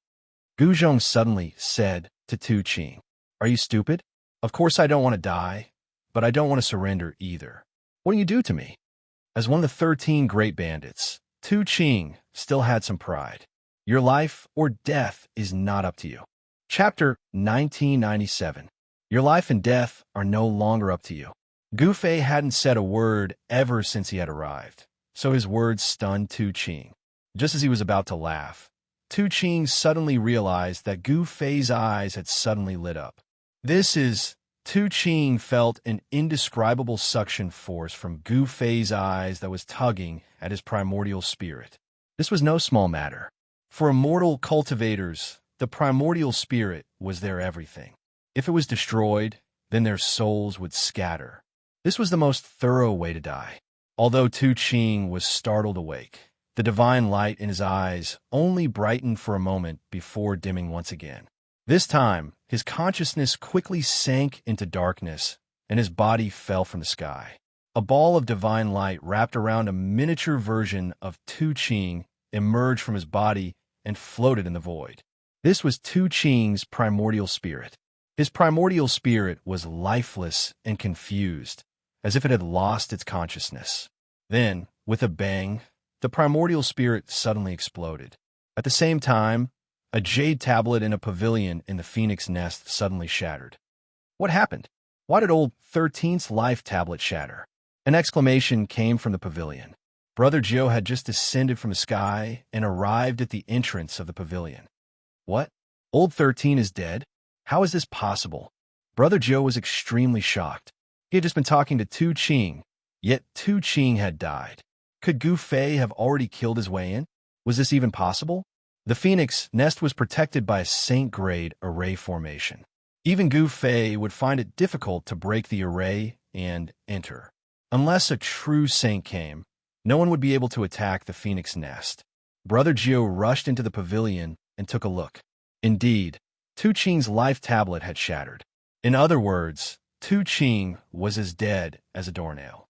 Gu Zhong suddenly said to Tu Qing. Are you stupid? Of course I don't want to die, but I don't want to surrender either. What do you do to me? As one of the 13 great bandits, Tu Qing still had some pride. Your life or death is not up to you. Chapter 1997. Your life and death are no longer up to you. Gu Fei hadn't said a word ever since he had arrived, so his words stunned Tu Qing. Just as he was about to laugh, Tu Qing suddenly realized that Gu Fei's eyes had suddenly lit up. Tu Qing felt an indescribable suction force from Gu Fei's eyes that was tugging at his primordial spirit. This was no small matter. For immortal cultivators, the primordial spirit was their everything. If it was destroyed, then their souls would scatter. This was the most thorough way to die. Although Tu Qing was startled awake, the divine light in his eyes only brightened for a moment before dimming once again. This time, his consciousness quickly sank into darkness, and his body fell from the sky. A ball of divine light wrapped around a miniature version of Tu Qing emerged from his body and floated in the void. This was Tu Qing's primordial spirit. His primordial spirit was lifeless and confused, as if it had lost its consciousness. Then, with a bang, the primordial spirit suddenly exploded. At the same time, a jade tablet in a pavilion in the phoenix nest suddenly shattered. What happened? Why did old 13th's life tablet shatter? An exclamation came from the pavilion. Brother Jiu had just descended from the sky and arrived at the entrance of the pavilion. What? Old 13 is dead? How is this possible? Brother Jiu was extremely shocked. He had just been talking to Tu Qing, yet Tu Qing had died. Could Gu Fei have already killed his way in? Was this even possible? The phoenix nest was protected by a saint-grade array formation. Even Gu Fei would find it difficult to break the array and enter. Unless a true saint came, no one would be able to attack the phoenix nest. Brother Jiu rushed into the pavilion and took a look. Indeed, Tu Qing's life tablet had shattered. In other words, Tu Qing was as dead as a doornail.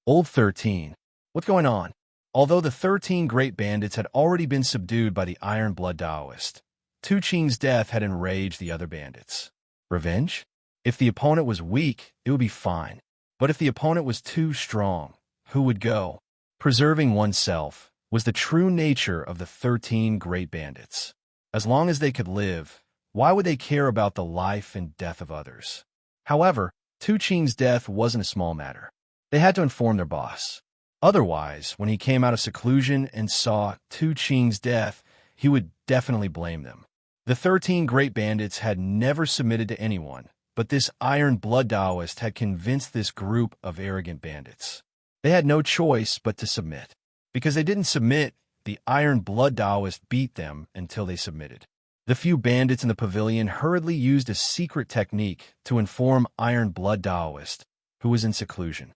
Old 13. What's going on? Although the 13 great bandits had already been subdued by the Iron-Blood Taoist, Tu Qing's death had enraged the other bandits. Revenge? If the opponent was weak, it would be fine. But if the opponent was too strong, who would go? Preserving oneself was the true nature of the 13 great bandits. As long as they could live, why would they care about the life and death of others? However, Tu Qing's death wasn't a small matter. They had to inform their boss. Otherwise, when he came out of seclusion and saw Tu Qing's death, he would definitely blame them. The 13 great bandits had never submitted to anyone, but this Iron-Blood Taoist had convinced this group of arrogant bandits. They had no choice but to submit. Because they didn't submit, the Iron-Blood Taoist beat them until they submitted. The few bandits in the pavilion hurriedly used a secret technique to inform Iron-Blood Taoist, who was in seclusion.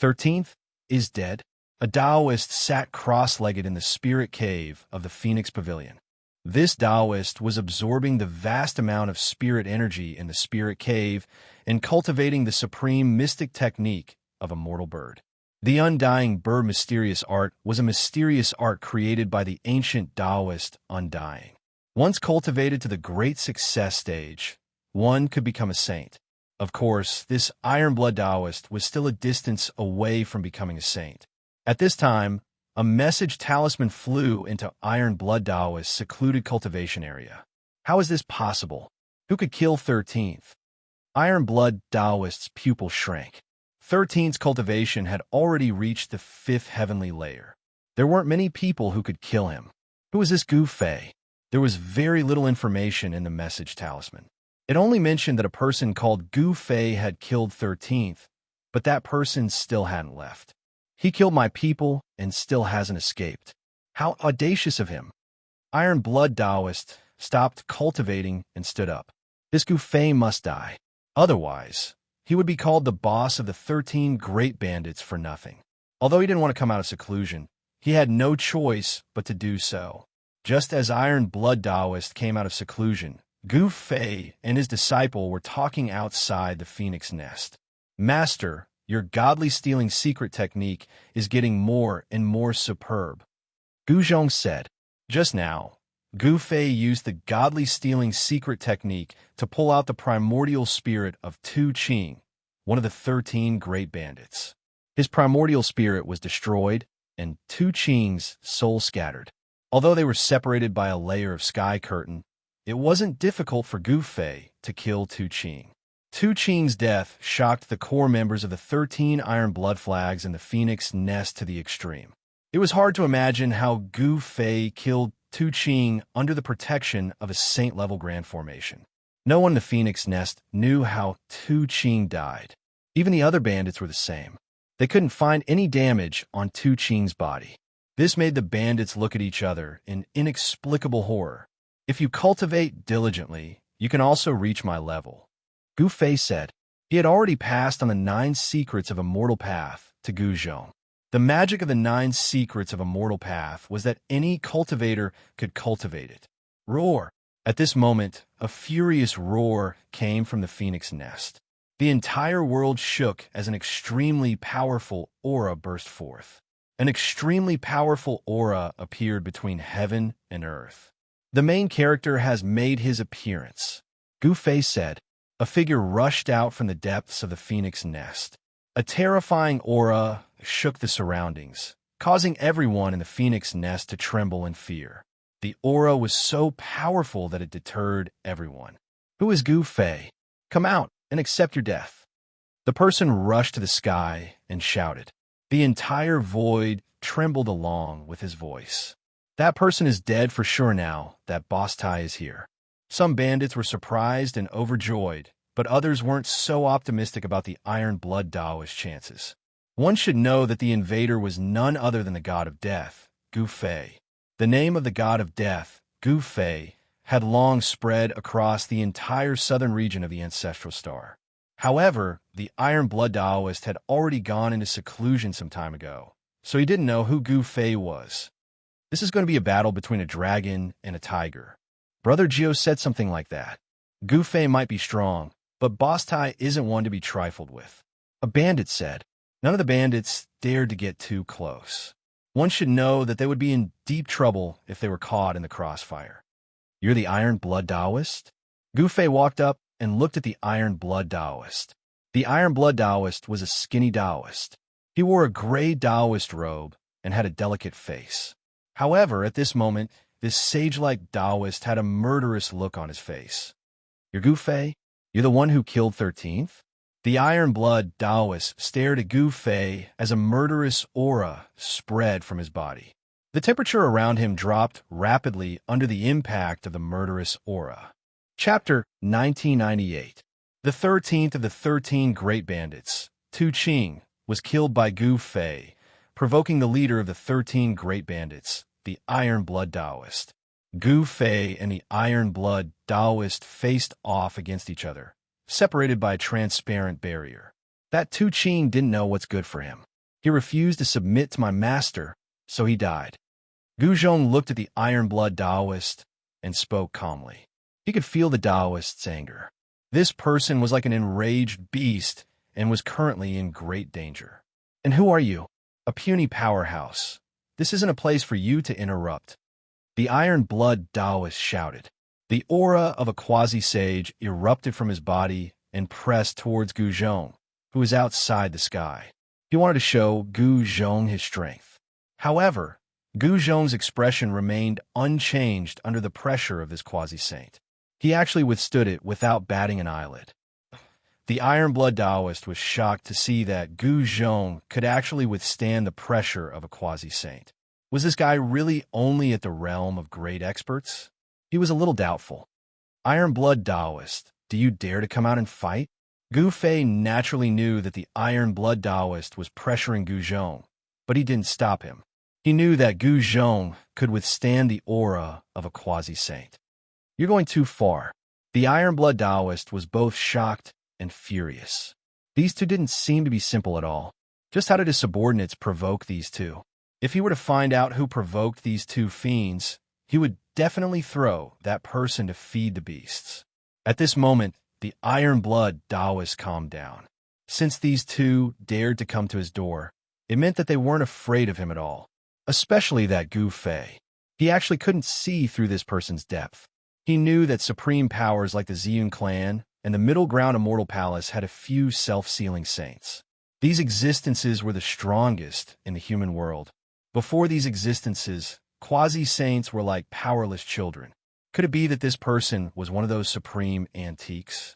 13th is dead. A Taoist sat cross-legged in the spirit cave of the Phoenix Pavilion. This Taoist was absorbing the vast amount of spirit energy in the spirit cave and cultivating the supreme mystic technique of Immortal Bird. The Undying Bird mysterious art was a mysterious art created by the ancient Taoist Undying. Once cultivated to the great success stage, one could become a saint. Of course, this Iron-Blood Taoist was still a distance away from becoming a saint. At this time, a message talisman flew into Iron-Blood Taoist's secluded cultivation area. How is this possible? Who could kill 13th? Iron-Blood Taoist's pupil shrank. 13th's cultivation had already reached the 5th heavenly layer. There weren't many people who could kill him. Who was this Gu Fei? There was very little information in the message talisman. It only mentioned that a person called Gu Fei had killed 13th, but that person still hadn't left. He killed my people and still hasn't escaped. How audacious of him! Iron Blood Taoist stopped cultivating and stood up. This Gu Fei must die. Otherwise, he would be called the boss of the 13 great bandits for nothing. Although he didn't want to come out of seclusion, he had no choice but to do so. Just as Iron Blood Taoist came out of seclusion, Gu Fei and his disciple were talking outside the phoenix nest. Master, your godly stealing secret technique is getting more and more superb. Gu Zhong said. Just now, Gu Fei used the godly stealing secret technique to pull out the primordial spirit of Tu Qing, one of the 13 great bandits. His primordial spirit was destroyed, and Tu Qing's soul scattered. Although they were separated by a layer of sky curtain, it wasn't difficult for Gu Fei to kill Tu Qing. Tu Qing's death shocked the core members of the 13 Iron Blood Flags in the Phoenix Nest to the extreme. It was hard to imagine how Gu Fei killed Tu Qing under the protection of a saint-level grand formation. No one in the Phoenix Nest knew how Tu Qing died. Even the other bandits were the same. They couldn't find any damage on Tu Qing's body. This made the bandits look at each other in inexplicable horror. If you cultivate diligently, you can also reach my level, Gu Fei said. He had already passed on the 9 secrets of Immortal Path to Gu Zhong. The magic of the 9 secrets of Immortal Path was that any cultivator could cultivate it. Roar! At this moment, a furious roar came from the Phoenix Nest. The entire world shook as an extremely powerful aura burst forth. An extremely powerful aura appeared between heaven and earth. The main character has made his appearance, Gu Fei said. A figure rushed out from the depths of the Phoenix Nest. A terrifying aura shook the surroundings, causing everyone in the Phoenix Nest to tremble in fear. The aura was so powerful that it deterred everyone. Who is Gu Fei? Come out and accept your death. The person rushed to the sky and shouted. The entire void trembled along with his voice. That person is dead for sure now that Boss Tai is here. Some bandits were surprised and overjoyed, but others weren't so optimistic about the Iron Blood Taoist chances. One should know that the invader was none other than the god of death, Gu Fei. The name of the god of death, Gu Fei, had long spread across the entire southern region of the ancestral star. However, the Iron Blood Taoist had already gone into seclusion some time ago, so he didn't know who Gu Fei was. This is going to be a battle between a dragon and a tiger. Brother Gio said something like that. Gu Fei might be strong, but Boss Tai isn't one to be trifled with. A bandit said. None of the bandits dared to get too close. One should know that they would be in deep trouble if they were caught in the crossfire. You're the Iron Blood Taoist? Gu Fei walked up and looked at the Iron Blood Taoist. The Iron Blood Taoist was a skinny Taoist. He wore a gray Taoist robe and had a delicate face. However, at this moment, this sage-like Taoist had a murderous look on his face. You're Gu Fei? You're the one who killed 13th? The Iron Blood Taoist stared at Gu Fei as a murderous aura spread from his body. The temperature around him dropped rapidly under the impact of the murderous aura. Chapter 1998. The 13th of the 13 Great Bandits, Tu Qing, was killed by Gu Fei, provoking the leader of the 13 Great Bandits, the Iron Blood Taoist. Gu Fei and the Iron Blood Taoist faced off against each other, separated by a transparent barrier. That Tu Qing didn't know what's good for him. He refused to submit to my master, so he died. Gu Zhong looked at the Iron Blood Taoist and spoke calmly. He could feel the Taoist's anger. This person was like an enraged beast and was currently in great danger. And who are you? A puny powerhouse. This isn't a place for you to interrupt. The Iron Blood Taoist shouted. The aura of a quasi-sage erupted from his body and pressed towards Gu Zhong, who was outside the sky. He wanted to show Gu Zhong his strength. However, Gu Zhong's expression remained unchanged under the pressure of this quasi-saint. He actually withstood it without batting an eyelid. The Iron Blood Taoist was shocked to see that Gu Zhong could actually withstand the pressure of a quasi-saint. Was this guy really only at the realm of great experts? He was a little doubtful. Iron Blood Taoist, do you dare to come out and fight? Gu Fei naturally knew that the Iron Blood Taoist was pressuring Gu Zhong, but he didn't stop him. He knew that Gu Zhong could withstand the aura of a quasi-saint. You're going too far. The Iron Blood Taoist was both shocked and furious. These two didn't seem to be simple at all. Just how did his subordinates provoke these two? If he were to find out who provoked these two fiends, he would definitely throw that person to feed the beasts. At this moment, the Iron Blood Taoist calmed down. Since these two dared to come to his door, it meant that they weren't afraid of him at all, especially that Gu Fei. He actually couldn't see through this person's depth. He knew that supreme powers like the Ziyun clan and the Middle Ground Immortal Palace had a few self-sealing saints. These existences were the strongest in the human world. Before these existences, quasi-saints were like powerless children. Could it be that this person was one of those supreme antiques?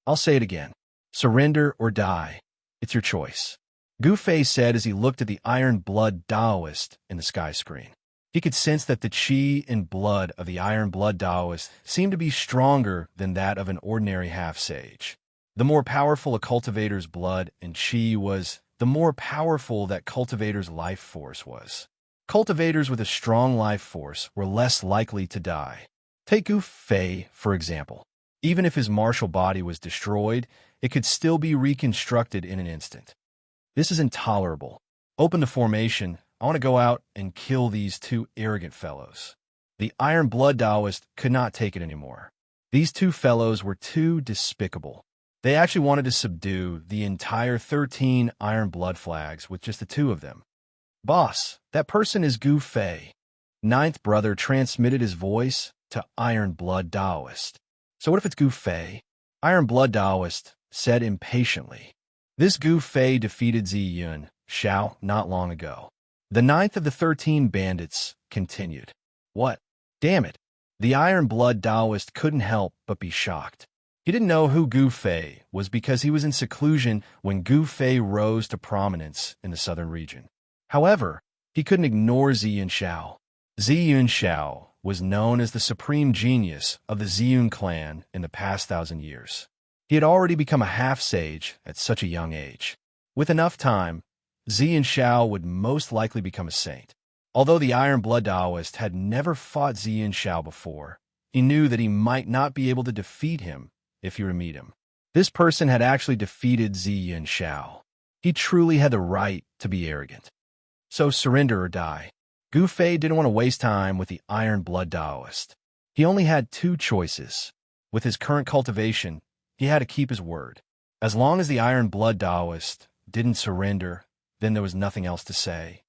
I'll say it again. Surrender or die. It's your choice. Gu Fei said as he looked at the Iron Blood Taoist in the sky screen. He could sense that the qi and blood of the Iron Blood Taoist seemed to be stronger than that of an ordinary half-sage. The more powerful a cultivator's blood and qi was, the more powerful that cultivator's life force was. Cultivators with a strong life force were less likely to die. Take Gu Fei, for example. Even if his martial body was destroyed, it could still be reconstructed in an instant. This is intolerable. Open the formation. I want to go out and kill these two arrogant fellows. The Iron Blood Taoist could not take it anymore. These two fellows were too despicable. They actually wanted to subdue the entire 13 Iron Blood flags with just the two of them. Boss, that person is Gu Fei. Ninth brother transmitted his voice to Iron Blood Taoist. So what if it's Gu Fei? Iron Blood Taoist said impatiently. This Gu Fei defeated Xianxia not long ago. The ninth of the 13 bandits continued. What? Damn it. The Iron Blood Taoist couldn't help but be shocked. He didn't know who Gu Fei was because he was in seclusion when Gu Fei rose to prominence in the southern region. However, he couldn't ignore Xianxia. Xianxia was known as the supreme genius of the Ziyun clan in the past 1,000 years. He had already become a half-sage at such a young age. With enough time, Xianxia would most likely become a saint. Although the Iron Blood Taoist had never fought Xianxia before, he knew that he might not be able to defeat him if he were to meet him. This person had actually defeated Xianxia. He truly had the right to be arrogant. So surrender or die. Gu Fei didn't want to waste time with the Iron Blood Taoist. He only had two choices. With his current cultivation, he had to keep his word. As long as the Iron Blood Taoist didn't surrender, then there was nothing else to say.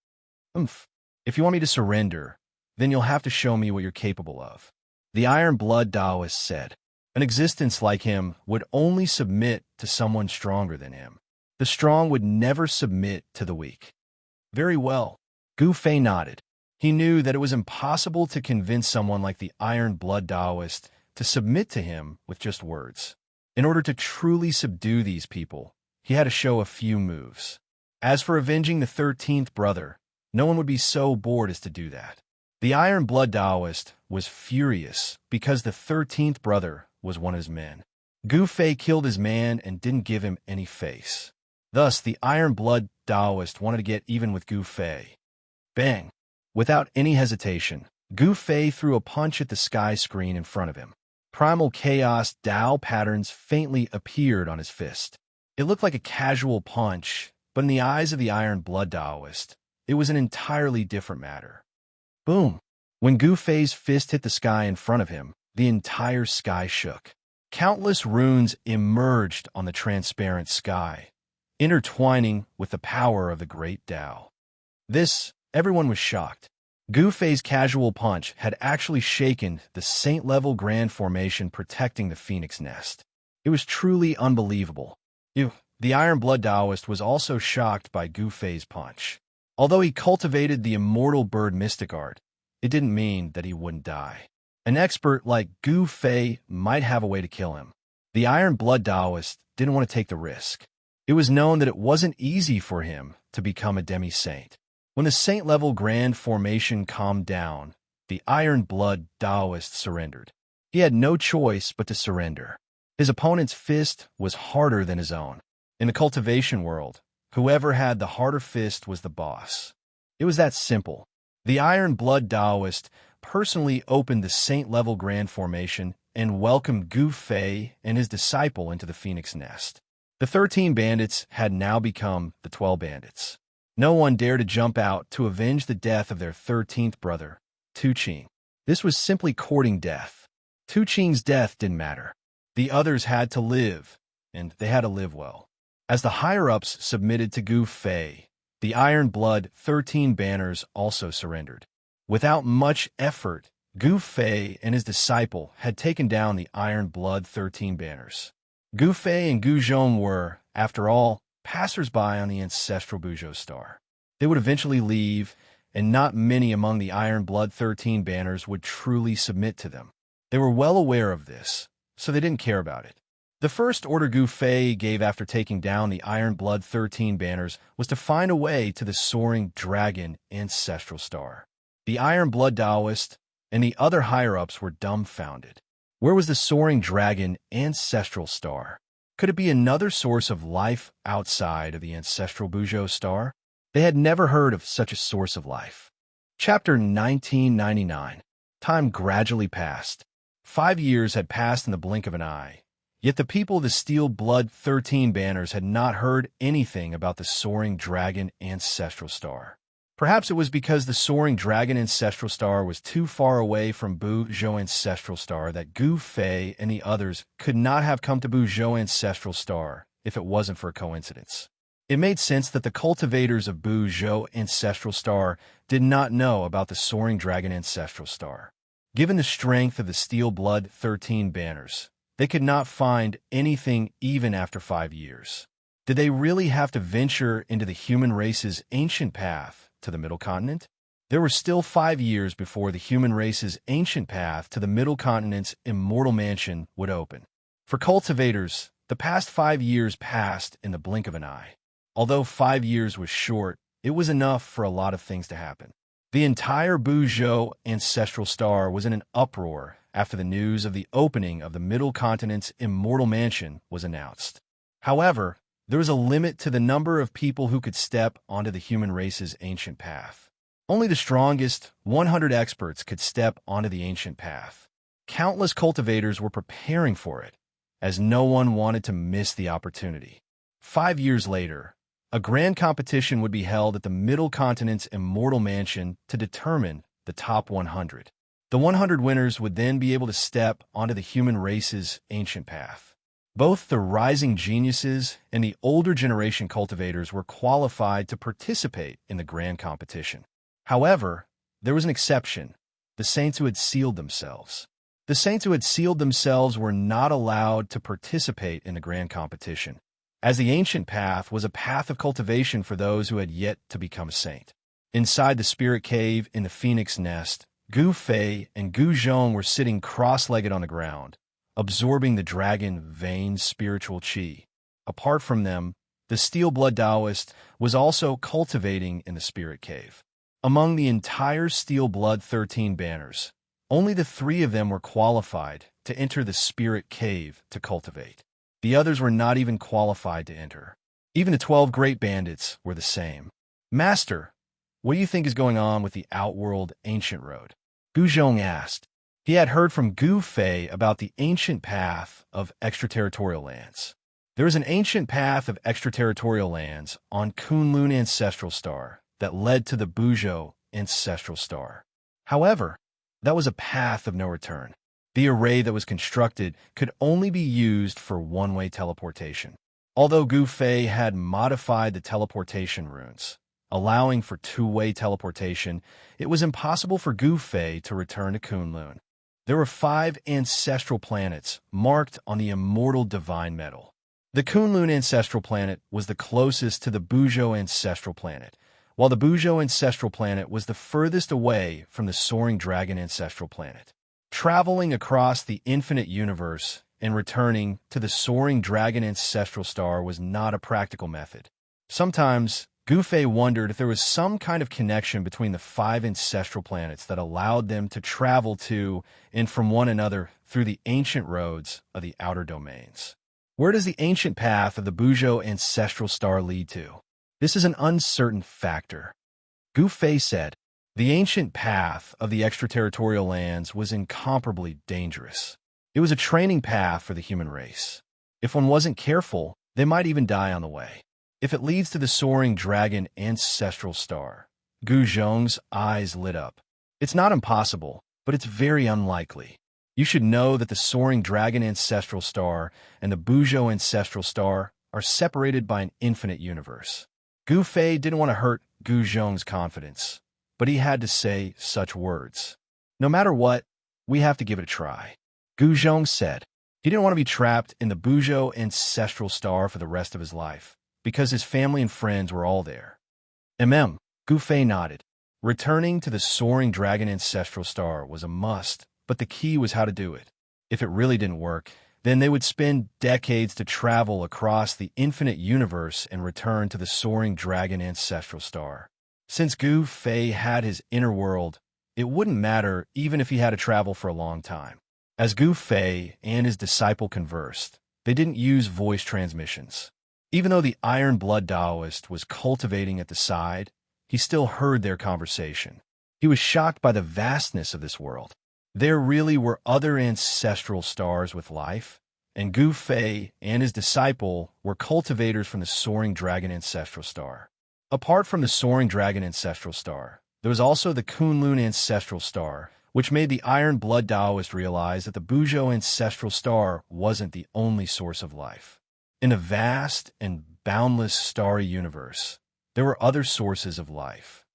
If you want me to surrender, then you'll have to show me what you're capable of. The Iron Blood Taoist said. An existence like him would only submit to someone stronger than him. The strong would never submit to the weak. Very well. Gu Fei nodded. He knew that it was impossible to convince someone like the Iron Blood Taoist to submit to him with just words. In order to truly subdue these people, he had to show a few moves. As for avenging the 13th brother, no one would be so bored as to do that. The Iron Blood Taoist was furious because the 13th brother was one of his men. Gu Fei killed his man and didn't give him any face. Thus, the Iron Blood Taoist wanted to get even with Gu Fei. Bang! Without any hesitation, Gu Fei threw a punch at the sky screen in front of him. Primal Chaos Tao patterns faintly appeared on his fist. It looked like a casual punch, but in the eyes of the Iron Blood Taoist, it was an entirely different matter. Boom! When Gu Fei's fist hit the sky in front of him, the entire sky shook. Countless runes emerged on the transparent sky, intertwining with the power of the great Tao. Everyone was shocked. Gu Fei's casual punch had actually shaken the saint-level grand formation protecting the phoenix nest. It was truly unbelievable. The Iron Blood Taoist was also shocked by Gu Fei's punch. Although he cultivated the immortal bird mystic art, it didn't mean that he wouldn't die. An expert like Gu Fei might have a way to kill him. The Iron Blood Taoist didn't want to take the risk. It was known that it wasn't easy for him to become a demi-saint. When the Saint-level Grand Formation calmed down, the Iron Blood Taoist surrendered. He had no choice but to surrender. His opponent's fist was harder than his own. In the cultivation world, whoever had the harder fist was the boss. It was that simple. The Iron Blood Taoist personally opened the Saint-level Grand Formation and welcomed Gu Fei and his disciple into the Phoenix Nest. The 13 bandits had now become the 12 bandits. No one dared to jump out to avenge the death of their 13th brother, Tu Qing. This was simply courting death. Tu Qing's death didn't matter. The others had to live, and they had to live well. As the higher-ups submitted to Gu Fei, the Iron Blood 13 banners also surrendered. Without much effort, Gu Fei and his disciple had taken down the Iron Blood 13 banners. Gu Fei and Gu Zhong were, after all, passers-by on the ancestral Buzhou star. They would eventually leave, and not many among the Iron Blood 13 banners would truly submit to them. They were well aware of this, so they didn't care about it. The first order Gu Fei gave after taking down the Iron Blood 13 banners was to find a way to the soaring dragon ancestral star. The Iron Blood Taoist and the other higher-ups were dumbfounded. Where was the soaring dragon ancestral star? Could it be another source of life outside of the ancestral Buzhou star? They had never heard of such a source of life. Chapter 1999. Time gradually passed. 5 years had passed in the blink of an eye. Yet the people of the Steel Blood 13 banners had not heard anything about the soaring dragon ancestral star. Perhaps it was because the soaring dragon ancestral star was too far away from Buzhou ancestral star that Gu Fei and the others could not have come to Buzhou ancestral star if it wasn't for a coincidence. It made sense that the cultivators of Buzhou ancestral star did not know about the soaring dragon ancestral star. Given the strength of the Steel Blood 13 banners, they could not find anything even after 5 years. Did they really have to venture into the human race's ancient path to the Middle Continent? There were still 5 years before the human race's ancient path to the Middle Continent's immortal mansion would open. For cultivators, the past 5 years passed in the blink of an eye. Although 5 years was short, it was enough for a lot of things to happen. The entire Buzhou ancestral star was in an uproar after the news of the opening of the Middle Continent's immortal mansion was announced. However, there was a limit to the number of people who could step onto the human race's ancient path. Only the strongest 100 experts could step onto the ancient path. Countless cultivators were preparing for it, as no one wanted to miss the opportunity. 5 years later, a grand competition would be held at the Middle Continent's immortal mansion to determine the top 100. The 100 winners would then be able to step onto the human race's ancient path. Both the rising geniuses and the older generation cultivators were qualified to participate in the grand competition. However, there was an exception: the saints who had sealed themselves. The saints who had sealed themselves were not allowed to participate in the grand competition, as the ancient path was a path of cultivation for those who had yet to become a saint. Inside the spirit cave in the Phoenix Nest, Gu Fei and Gu Zhong were sitting cross-legged on the ground, absorbing the dragon vein spiritual qi. Apart from them, the Steel Blood Taoist was also cultivating in the spirit cave. Among the entire Steel Blood 13 banners, only the 3 of them were qualified to enter the spirit cave to cultivate. The others were not even qualified to enter. Even the 12 great bandits were the same. Master, what do you think is going on with the Outworld Ancient Road? Gu Zhong asked. He had heard from Gu Fei about the ancient path of extraterritorial lands. There is an ancient path of extraterritorial lands on Kunlun Ancestral Star that led to the Buzhou Ancestral Star. However, that was a path of no return. The array that was constructed could only be used for one-way teleportation. Although Gu Fei had modified the teleportation runes, allowing for two-way teleportation, it was impossible for Gu Fei to return to Kunlun. There were 5 ancestral planets marked on the immortal divine metal. The Kunlun ancestral planet was the closest to the Buzhou ancestral planet, while the Buzhou ancestral planet was the furthest away from the soaring dragon ancestral planet. Traveling across the infinite universe and returning to the soaring dragon ancestral star was not a practical method. Sometimes, Gu Fei wondered if there was some kind of connection between the 5 ancestral planets that allowed them to travel to and from one another through the ancient roads of the outer domains. Where does the ancient path of the Buzhou ancestral star lead to? This is an uncertain factor. Gu Fei said, the ancient path of the extraterritorial lands was incomparably dangerous. It was a training path for the human race. If one wasn't careful, they might even die on the way. If it leads to the soaring dragon ancestral star, Gu Zhong's eyes lit up. It's not impossible, but it's very unlikely. You should know that the soaring dragon ancestral star and the Buzhou ancestral star are separated by an infinite universe. Gu Fei didn't want to hurt Gu Zhong's confidence, but he had to say such words. No matter what, we have to give it a try. Gu Zhong said. He didn't want to be trapped in the Buzhou ancestral star for the rest of his life, because his family and friends were all there. Gu Fei nodded. Returning to the soaring dragon ancestral star was a must, but the key was how to do it. If it really didn't work, then they would spend decades to travel across the infinite universe and return to the soaring dragon ancestral star. Since Gu Fei had his inner world, it wouldn't matter even if he had to travel for a long time. As Gu Fei and his disciple conversed, they didn't use voice transmissions. Even though the Iron Blood Taoist was cultivating at the side, he still heard their conversation. He was shocked by the vastness of this world. There really were other ancestral stars with life, and Gu Fei and his disciple were cultivators from the soaring dragon ancestral star. Apart from the soaring dragon ancestral star, there was also the Kunlun ancestral star, which made the Iron Blood Taoist realize that the Buzhou ancestral star wasn't the only source of life. In a vast and boundless starry universe, there were other sources of life.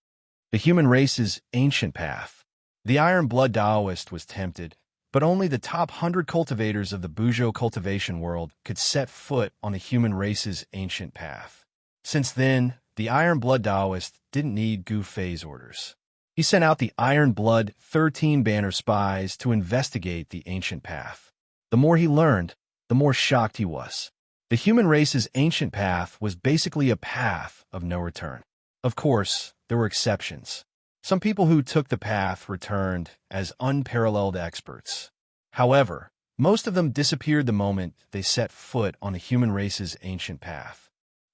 The human race's ancient path. The Iron Blood Taoist was tempted, but only the top 100 cultivators of the Buzhou cultivation world could set foot on the human race's ancient path. Since then, the Iron Blood Taoist didn't need Gu Fei's orders. He sent out the Iron Blood 13 banner spies to investigate the ancient path. The more he learned, the more shocked he was. The human race's ancient path was basically a path of no return. Of course, there were exceptions. Some people who took the path returned as unparalleled experts. However, most of them disappeared the moment they set foot on the human race's ancient path.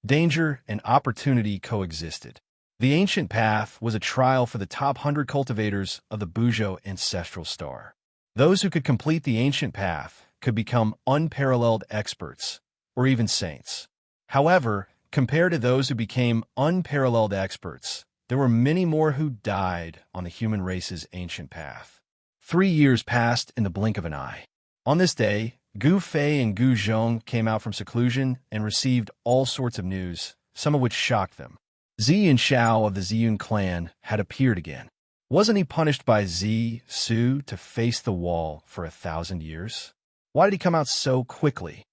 Danger and opportunity coexisted. The ancient path was a trial for the top 100 cultivators of the Buzhou ancestral star. Those who could complete the ancient path could become unparalleled experts, or even saints. However, compared to those who became unparalleled experts, there were many more who died on the human race's ancient path. 3 years passed in the blink of an eye. On this day, Gu Fei and Gu Zhong came out from seclusion and received all sorts of news, some of which shocked them. Xianxia of the Ziyun clan had appeared again. Wasn't he punished by Zi Su to face the wall for 1,000 years? Why did he come out so quickly?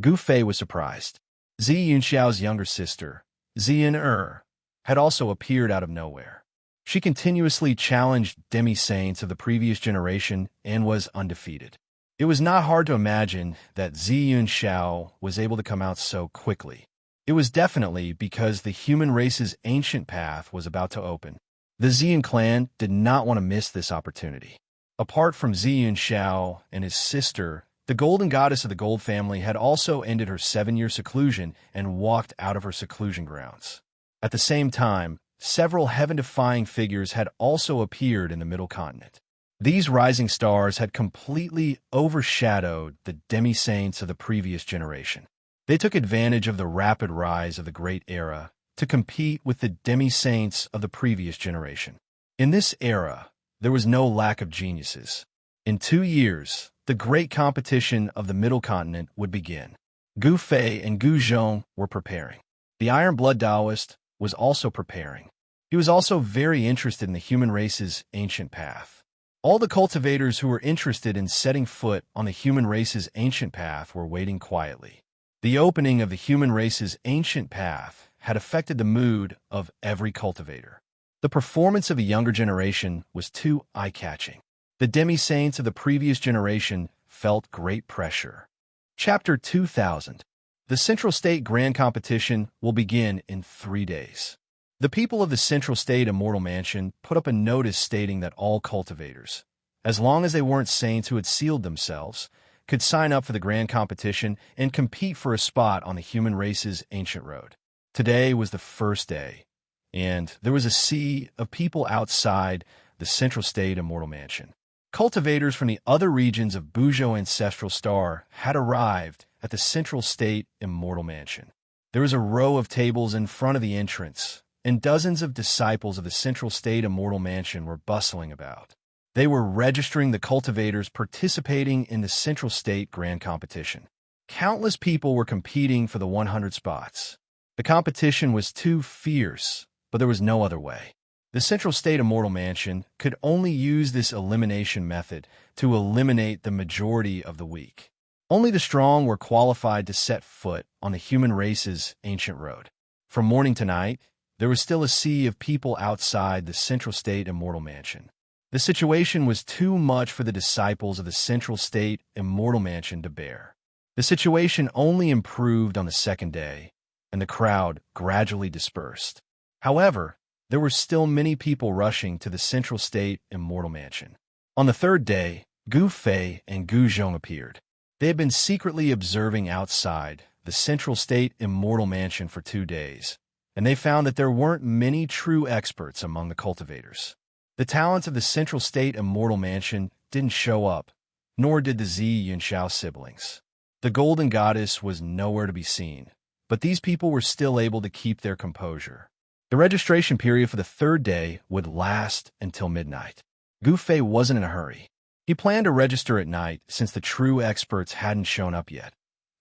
Gu Fei was surprised. Xianxiao's younger sister, Xian had also appeared out of nowhere. She continuously challenged demi-saints of the previous generation and was undefeated. It was not hard to imagine that Xianxia was able to come out so quickly. It was definitely because the human race's ancient path was about to open. The Ziyun clan did not want to miss this opportunity. Apart from Xianxia and his sister, the Golden Goddess of the Gold family had also ended her 7-year seclusion and walked out of her seclusion grounds. At the same time, several heaven-defying figures had also appeared in the Middle Continent. These rising stars had completely overshadowed the demi-saints of the previous generation. They took advantage of the rapid rise of the Great Era to compete with the demi-saints of the previous generation. In this era, there was no lack of geniuses. In 2 years, the great competition of the Middle Continent would begin. Gu Fei and Gu Zhong were preparing. The Iron Blood Taoist was also preparing. He was also very interested in the human race's ancient path. All the cultivators who were interested in setting foot on the human race's ancient path were waiting quietly. The opening of the human race's ancient path had affected the mood of every cultivator. The performance of the younger generation was too eye-catching. The demi-saints of the previous generation felt great pressure. Chapter 2000. The Central State Grand Competition will begin in 3 days. The people of the Central State Immortal Mansion put up a notice stating that all cultivators, as long as they weren't saints who had sealed themselves, could sign up for the grand competition and compete for a spot on the human race's ancient road. Today was the first day, and there was a sea of people outside the Central State Immortal Mansion. Cultivators from the other regions of Buzhou Ancestral Star had arrived at the Central State Immortal Mansion. There was a row of tables in front of the entrance, and dozens of disciples of the Central State Immortal Mansion were bustling about. They were registering the cultivators participating in the Central State Grand Competition. Countless people were competing for the 100 spots. The competition was too fierce, but there was no other way. The Central State Immortal Mansion could only use this elimination method to eliminate the majority of the weak. Only the strong were qualified to set foot on the human race's ancient road. From morning to night, there was still a sea of people outside the Central State Immortal Mansion. The situation was too much for the disciples of the Central State Immortal Mansion to bear. The situation only improved on the second day, and the crowd gradually dispersed. However, there were still many people rushing to the Central State Immortal Mansion. On the third day, Gu Fei and Gu Zhong appeared. They had been secretly observing outside the Central State Immortal Mansion for 2 days, and they found that there weren't many true experts among the cultivators. The talents of the Central State Immortal Mansion didn't show up, nor did the Xianxia siblings. The Golden Goddess was nowhere to be seen, but these people were still able to keep their composure. The registration period for the third day would last until midnight. Gu Fei wasn't in a hurry. He planned to register at night since the true experts hadn't shown up yet,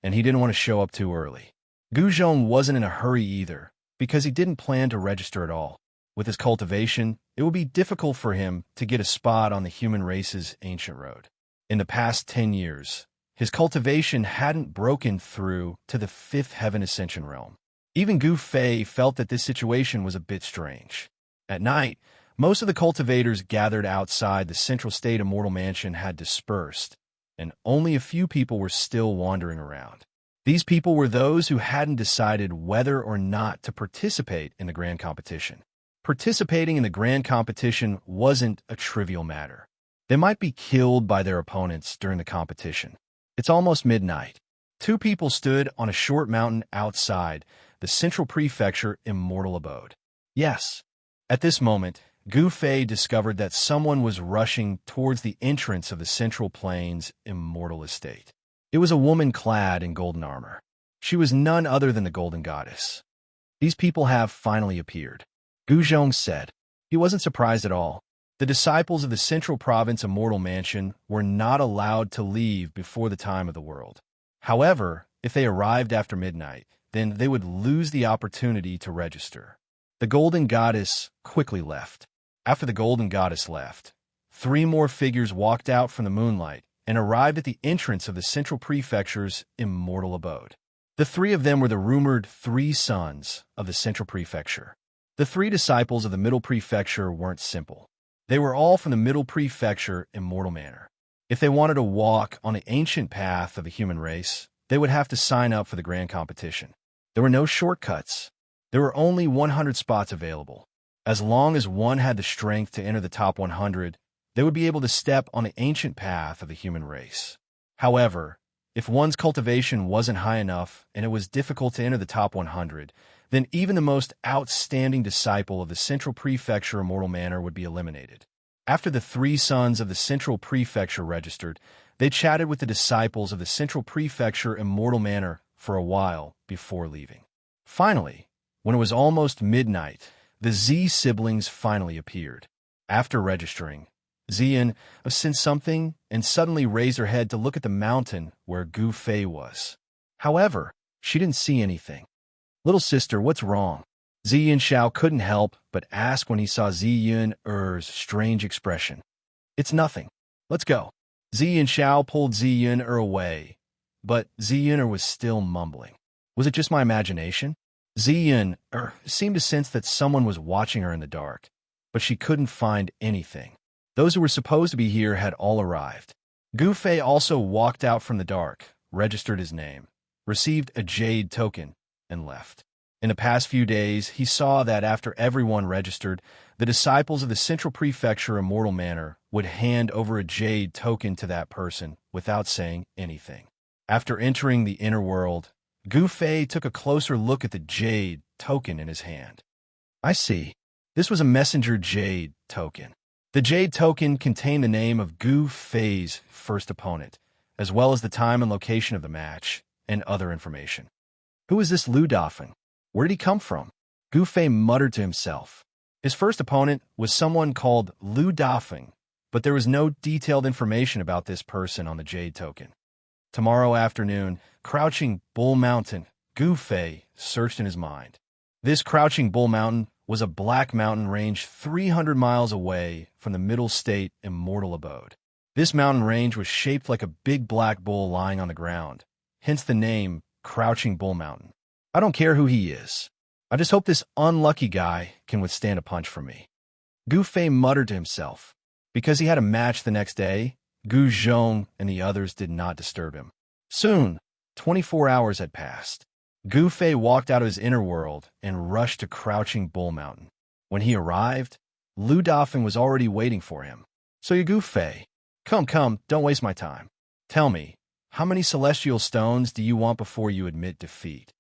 and he didn't want to show up too early. Gu Zhong wasn't in a hurry either, because he didn't plan to register at all. With his cultivation, it would be difficult for him to get a spot on the human race's ancient road. In the past 10 years, his cultivation hadn't broken through to the fifth heaven ascension realm. Even Gu Fei felt that this situation was a bit strange. At night, most of the cultivators gathered outside the Central State Immortal Mansion had dispersed, and only a few people were still wandering around. These people were those who hadn't decided whether or not to participate in the grand competition. Participating in the grand competition wasn't a trivial matter. They might be killed by their opponents during the competition. It's almost midnight. 2 people stood on a short mountain outside the Central Prefecture Immortal Abode. Yes. At this moment, Gu Fei discovered that someone was rushing towards the entrance of the Central Plains Immortal Estate. It was a woman clad in golden armor. She was none other than the Golden Goddess. These people have finally appeared, Gu Zhong said. He wasn't surprised at all. The disciples of the Central Province Immortal Mansion were not allowed to leave before the time of the world. However, if they arrived after midnight, then they would lose the opportunity to register. The Golden Goddess quickly left. After the Golden Goddess left, 3 more figures walked out from the moonlight and arrived at the entrance of the Central Prefecture's Immortal Abode. The 3 of them were the rumored 3 sons of the Central Prefecture. The 3 disciples of the Middle Prefecture weren't simple. They were all from the Middle Prefecture Immortal Manor. If they wanted to walk on the ancient path of the human race, they would have to sign up for the grand competition. There were no shortcuts. There were only 100 spots available. As long as one had the strength to enter the top 100, they would be able to step on the ancient path of the human race. However, if one's cultivation wasn't high enough and it was difficult to enter the top 100, then even the most outstanding disciple of the Central Prefecture Immortal Manor would be eliminated. After the 3 sons of the Central Prefecture registered, they chatted with the disciples of the Central Prefecture Immortal Manor for a while before leaving. Finally, when it was almost midnight, the Z siblings finally appeared. After registering, Xian sensed something and suddenly raised her head to look at the mountain where Gu Fei was. However, she didn't see anything. "Little sister, what's wrong?" Xianxia couldn't help but ask when he saw Ziyun's strange expression. "It's nothing. Let's go." Xianxia pulled Ziyun away, but Ziyun was still mumbling. Was it just my imagination? Ziyun seemed to sense that someone was watching her in the dark, but she couldn't find anything. Those who were supposed to be here had all arrived. Gu Fei also walked out from the dark, registered his name, received a jade token, and left. In the past few days, he saw that after everyone registered, the disciples of the Central Prefecture Immortal Manor would hand over a jade token to that person without saying anything. After entering the inner world, Gu Fei took a closer look at the jade token in his hand. I see. This was a messenger jade token. The jade token contained the name of Gu Fei's first opponent, as well as the time and location of the match, and other information. Who is this Lu Dafeng? Where did he come from? Gu Fei muttered to himself. His first opponent was someone called Lu Dafeng, but there was no detailed information about this person on the jade token. Tomorrow afternoon, Crouching Bull Mountain, Gu Fei searched in his mind. This Crouching Bull Mountain was a black mountain range 300 miles away from the Middle State Immortal Abode. This mountain range was shaped like a big black bull lying on the ground, hence the name Crouching Bull Mountain. I don't care who he is. I just hope this unlucky guy can withstand a punch from me. Gu Fei muttered to himself. Because he had a match the next day, Gu Zhong and the others did not disturb him. Soon, 24 hours had passed. Gu Fei walked out of his inner world and rushed to Crouching Bull Mountain. When he arrived, Lu Dafeng was already waiting for him. So you Gu Fei, come, don't waste my time. Tell me, how many celestial stones do you want before you admit defeat?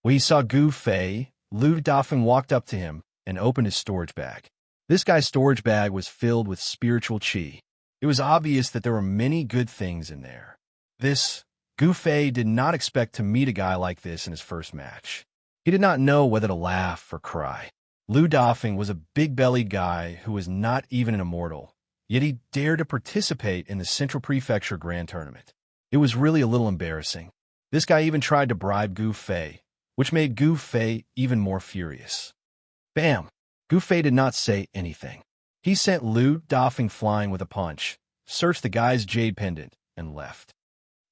When he saw Gu Fei, Lu Dafeng walked up to him and opened his storage bag. This guy's storage bag was filled with spiritual qi. It was obvious that there were many good things in there. Gu Fei did not expect to meet a guy like this in his first match. He did not know whether to laugh or cry. Lu Dafeng was a big-bellied guy who was not even an immortal, yet he dared to participate in the Central Prefecture Grand Tournament. It was really a little embarrassing. This guy even tried to bribe Gu Fei, which made Gu Fei even more furious. Bam! Gu Fei did not say anything. He sent Lu Dafeng flying with a punch, searched the guy's jade pendant, and left.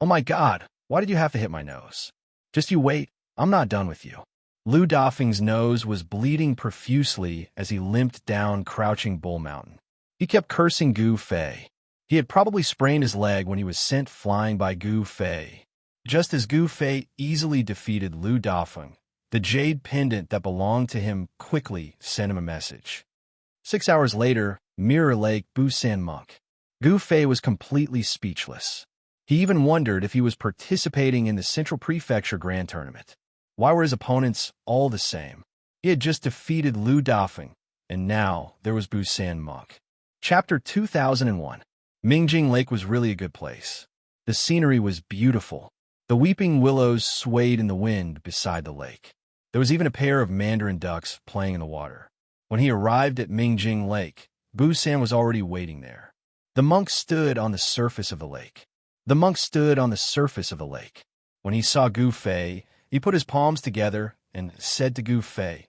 Oh my God, why did you have to hit my nose? Just you wait, I'm not done with you. Lu Dafeng's nose was bleeding profusely as he limped down Crouching Bull Mountain. He kept cursing Gu Fei. He had probably sprained his leg when he was sent flying by Gu Fei. Just as Gu Fei easily defeated Lu Dafeng, the jade pendant that belonged to him quickly sent him a message. 6 hours later, Mirror Lake, Busan Monk. Gu Fei was completely speechless. He even wondered if he was participating in the Central Prefecture Grand Tournament. Why were his opponents all the same? He had just defeated Lu Dafeng, and now there was Busan Monk. Chapter 2001. Mingjing Lake was really a good place. The scenery was beautiful. The weeping willows swayed in the wind beside the lake. There was even a pair of mandarin ducks playing in the water. When he arrived at Mingjing Lake, Busan was already waiting there. The monk stood on the surface of the lake. When he saw Gu Fei, he put his palms together and said to Gu Fei,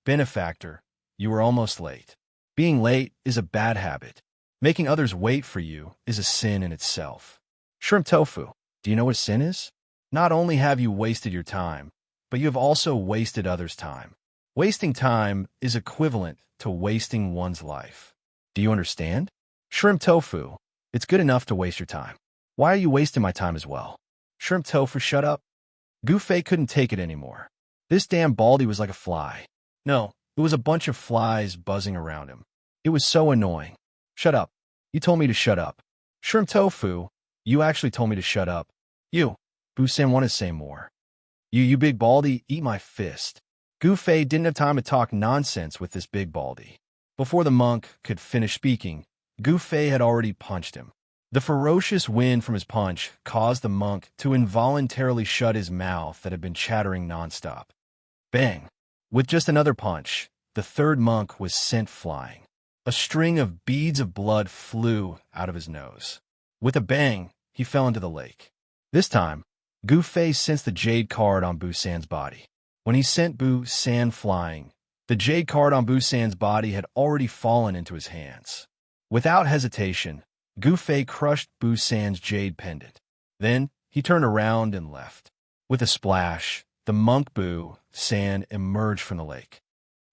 "Benefactor, you are almost late. Being late is a bad habit. Making others wait for you is a sin in itself. Shrimp tofu, do you know what sin is? Not only have you wasted your time, but you have also wasted others' time. Wasting time is equivalent to wasting one's life. Do you understand? Shrimp tofu, it's good enough to waste your time. Why are you wasting my time as well? Shrimp tofu, shut up." Gu Fei couldn't take it anymore. This damn baldy was like a fly. No, it was a bunch of flies buzzing around him. It was so annoying. Shut up. You told me to shut up. Shrimp tofu, you actually told me to shut up. You. Busan wanted to say more. You big baldy, eat my fist. Gu Fei didn't have time to talk nonsense with this big baldy. Before the monk could finish speaking, Gu Fei had already punched him. The ferocious wind from his punch caused the monk to involuntarily shut his mouth that had been chattering nonstop. Bang! With just another punch, the third monk was sent flying. A string of beads of blood flew out of his nose. With a bang, he fell into the lake. This time, Gu Fei sensed the jade card on Busan's body. When he sent Busan flying, the jade card on Busan's body had already fallen into his hands. Without hesitation, Gu Fei crushed Busan's jade pendant. Then, he turned around and left. With a splash, the monk Busan emerged from the lake.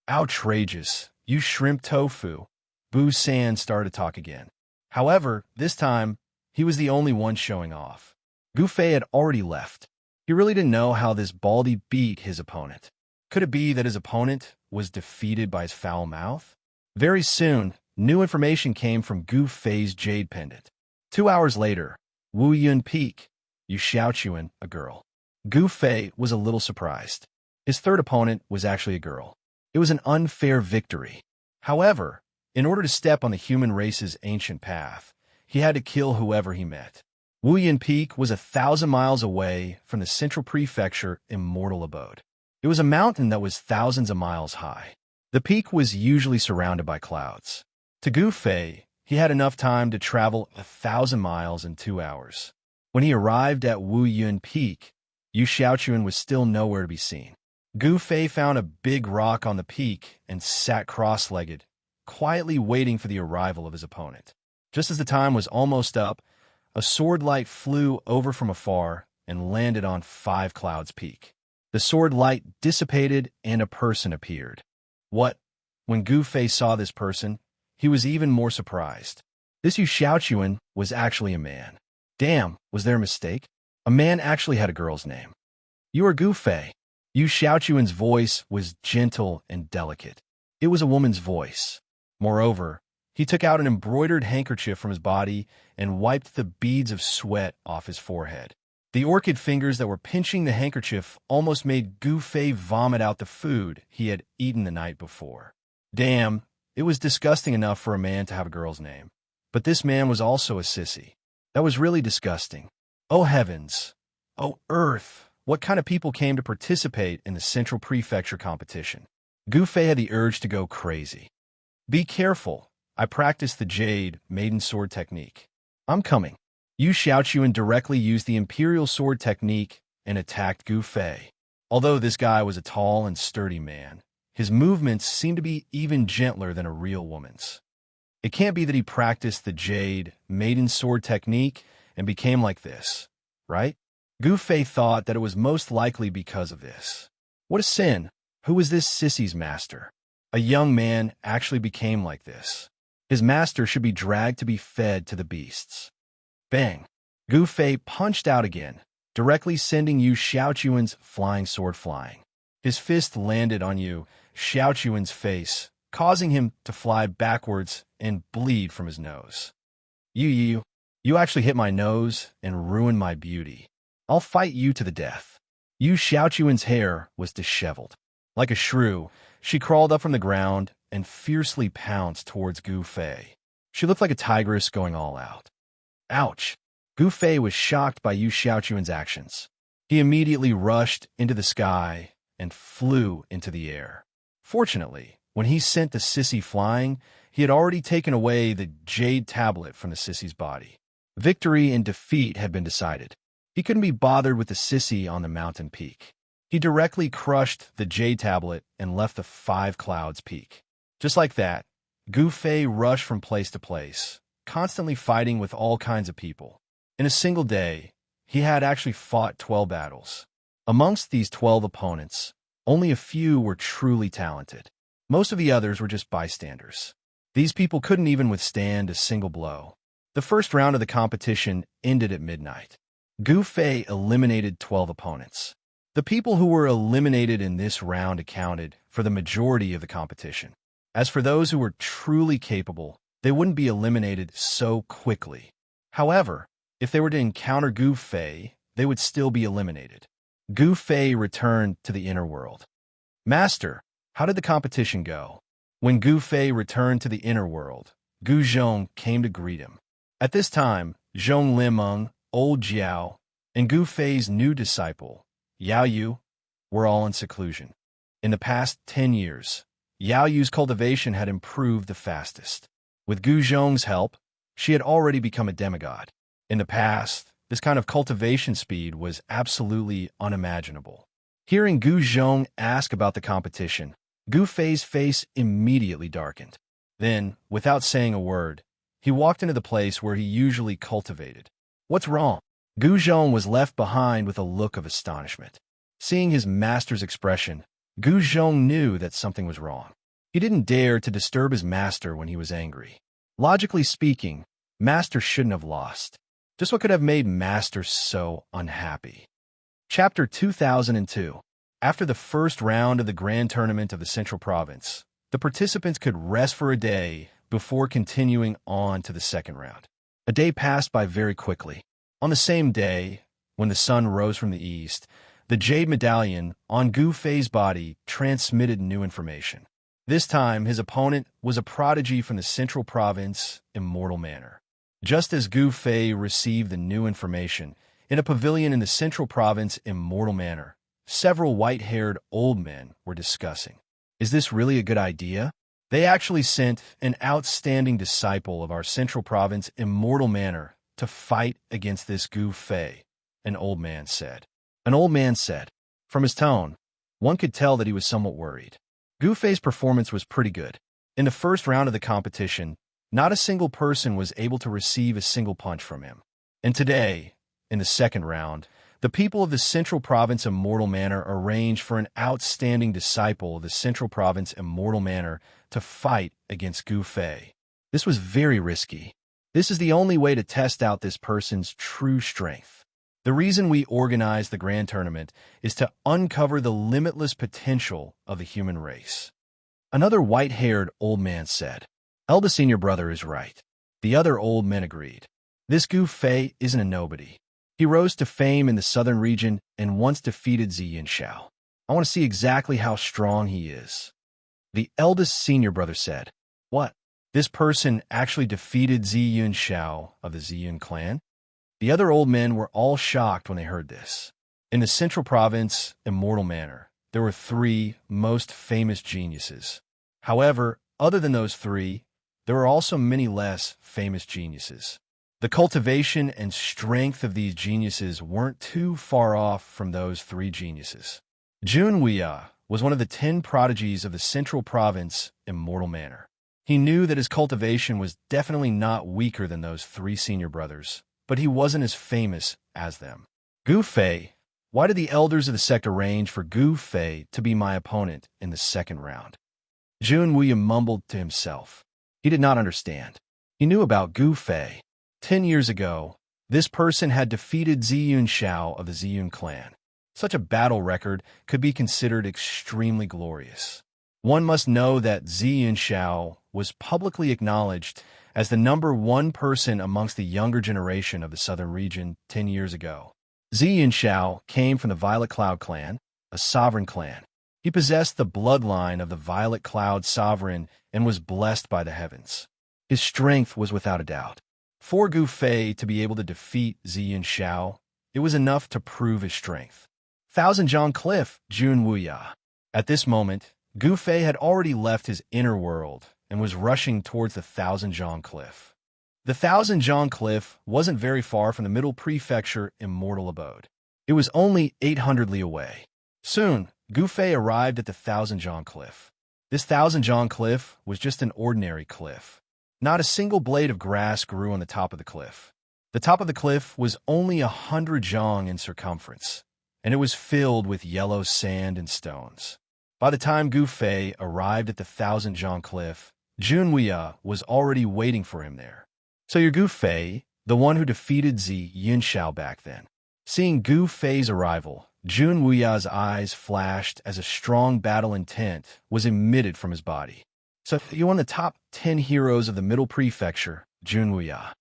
Outrageous, you shrimp tofu. Busan started to talk again. However, this time, he was the only one showing off. Gu Fei had already left. He really didn't know how this baldy beat his opponent. Could it be that his opponent was defeated by his foul mouth? Very soon, new information came from Gu Fei's jade pendant. 2 hours later, Wu Yun Peak, Yu Xiaochuan, a girl. Gu Fei was a little surprised. His third opponent was actually a girl. It was an unfair victory. However, in order to step on the human race's ancient path, he had to kill whoever he met. Wu Yun Peak was 1,000 miles away from the central prefecture Immortal Abode. It was a mountain that was thousands of miles high. The peak was usually surrounded by clouds. To Gu Fei, he had enough time to travel 1,000 miles in 2 hours. When he arrived at Wu Yun Peak, Yu Xiaochuan was still nowhere to be seen. Gu Fei found a big rock on the peak and sat cross-legged, quietly waiting for the arrival of his opponent. Just as the time was almost up, a sword light flew over from afar and landed on Five Clouds Peak. The sword light dissipated and a person appeared. What? When Gu Fei saw this person, he was even more surprised. This Yu Xiaochuan was actually a man. Damn, was there a mistake? A man actually had a girl's name. You are Gu Fei. Yu Xiaochuan's voice was gentle and delicate. It was a woman's voice. Moreover, he took out an embroidered handkerchief from his body and wiped the beads of sweat off his forehead. The orchid fingers that were pinching the handkerchief almost made Gu Fei vomit out the food he had eaten the night before. Damn, it was disgusting enough for a man to have a girl's name. But this man was also a sissy. That was really disgusting. Oh heavens! Oh earth! What kind of people came to participate in the Central Prefecture competition? Gu Fei had the urge to go crazy. Be careful. I practiced the Jade Maiden Sword technique. I'm coming. Yu Xiaochuan directly used the Imperial Sword technique and attacked Gu Fei. Although this guy was a tall and sturdy man, his movements seemed to be even gentler than a real woman's. It can't be that he practiced the Jade Maiden Sword technique and became like this, right? Gu Fei thought that it was most likely because of this. What a sin! Who was this sissy's master? A young man actually became like this. His master should be dragged to be fed to the beasts. Bang! Gu Fei punched out again, directly sending Yu Xiaochuan's flying sword flying. His fist landed on Yu Xiaochuan's face, causing him to fly backwards and bleed from his nose. You actually hit my nose and ruined my beauty. I'll fight you to the death. Yu Xiaochuan's hair was disheveled. Like a shrew, she crawled up from the ground and fiercely pounced towards Gu Fei. She looked like a tigress going all out. Ouch! Gu Fei was shocked by Yu Xiaochuan's actions. He immediately rushed into the sky and flew into the air. Fortunately, when he sent the sissy flying, he had already taken away the jade tablet from the sissy's body. Victory and defeat had been decided. He couldn't be bothered with the sissy on the mountain peak. He directly crushed the jade tablet and left the Five Clouds Peak. Just like that, Gu Fei rushed from place to place, constantly fighting with all kinds of people. In a single day, he had actually fought 12 battles. Amongst these 12 opponents, only a few were truly talented. Most of the others were just bystanders. These people couldn't even withstand a single blow. The first round of the competition ended at midnight. Gu Fei eliminated 12 opponents. The people who were eliminated in this round accounted for the majority of the competition. As for those who were truly capable, they wouldn't be eliminated so quickly. However, if they were to encounter Gu Fei, they would still be eliminated. Gu Fei returned to the inner world. Master, how did the competition go? When Gu Fei returned to the inner world, Gu Zhong came to greet him. At this time, Zhong Limeng, Old Jiao, and Gu Fei's new disciple, Yao Yu, were all in seclusion. In the past 10 years, Yao Yu's cultivation had improved the fastest. With Gu Zhong's help, she had already become a demigod. In the past, this kind of cultivation speed was absolutely unimaginable. Hearing Gu Zhong ask about the competition, Gu Fei's face immediately darkened. Then, without saying a word, he walked into the place where he usually cultivated. What's wrong? Gu Zhong was left behind with a look of astonishment. Seeing his master's expression, Gu Zhong knew that something was wrong. He didn't dare to disturb his master when he was angry. Logically speaking, master shouldn't have lost. Just what could have made master so unhappy? Chapter 2002. After the first round of the Grand Tournament of the Central Province, the participants could rest for a day before continuing on to the second round. A day passed by very quickly. On the same day, when the sun rose from the east, the jade medallion on Gu Fei's body transmitted new information. This time, his opponent was a prodigy from the Central Province, Immortal Manor. Just as Gu Fei received the new information, in a pavilion in the Central Province, Immortal Manor, several white-haired old men were discussing. Is this really a good idea? They actually sent an outstanding disciple of our Central Province, Immortal Manor, to fight against this Gu Fei, an old man said. An old man said. From his tone, one could tell that he was somewhat worried. Gu Fei's performance was pretty good. In the first round of the competition, not a single person was able to receive a single punch from him. And today, in the second round, the people of the Central Province Immortal Manor arranged for an outstanding disciple of the Central Province Immortal Manor to fight against Gu Fei. This was very risky. This is the only way to test out this person's true strength. The reason we organize the Grand Tournament is to uncover the limitless potential of the human race. Another white-haired old man said. Eldest senior brother is right. The other old men agreed. This Gu Fei isn't a nobody. He rose to fame in the southern region and once defeated Xianxia. I want to see exactly how strong he is. The eldest senior brother said. What? This person actually defeated Xianxia of the Ziyun clan? The other old men were all shocked when they heard this. In the Central Province, Immortal Manor, there were 3 most famous geniuses. However, other than those 3, there were also many less famous geniuses. The cultivation and strength of these geniuses weren't too far off from those 3 geniuses. Wuxia was one of the 10 prodigies of the Central Province, Immortal Manor. He knew that his cultivation was definitely not weaker than those 3 senior brothers, but he wasn't as famous as them. Gu Fei. Why did the elders of the sect arrange for Gu Fei to be my opponent in the second round? Wuxia mumbled to himself. He did not understand. He knew about Gu Fei. 10 years ago, this person had defeated Xianxia of the Ziyun clan. Such a battle record could be considered extremely glorious. One must know that Xianxia was publicly acknowledged as the #1 person amongst the younger generation of the southern region 10 years ago. Xianxia came from the Violet Cloud clan, a sovereign clan. He possessed the bloodline of the Violet Cloud sovereign and was blessed by the heavens. His strength was without a doubt. For Gu Fei to be able to defeat Xianxia, it was enough to prove his strength. Thousand Zhang Cliff, Wuxia. At this moment, Gu Fei had already left his inner world and was rushing towards the Thousand Zhang Cliff. The Thousand Zhang Cliff wasn't very far from the Middle Prefecture Immortal Abode. It was only 800 li away. Soon, Gu Fei arrived at the Thousand Zhang Cliff. This Thousand Zhang Cliff was just an ordinary cliff. Not a single blade of grass grew on the top of the cliff. The top of the cliff was only 100 zhang in circumference, and it was filled with yellow sand and stones. By the time Gu Fei arrived at the Thousand Zhang Cliff, Wuxia was already waiting for him there. So you're Gu Fei, the one who defeated Xianxia back then. Seeing Gu Fei's arrival, Wuxia's eyes flashed as a strong battle intent was emitted from his body. So you won the top 10 heroes of the Middle Prefecture, Wuxia.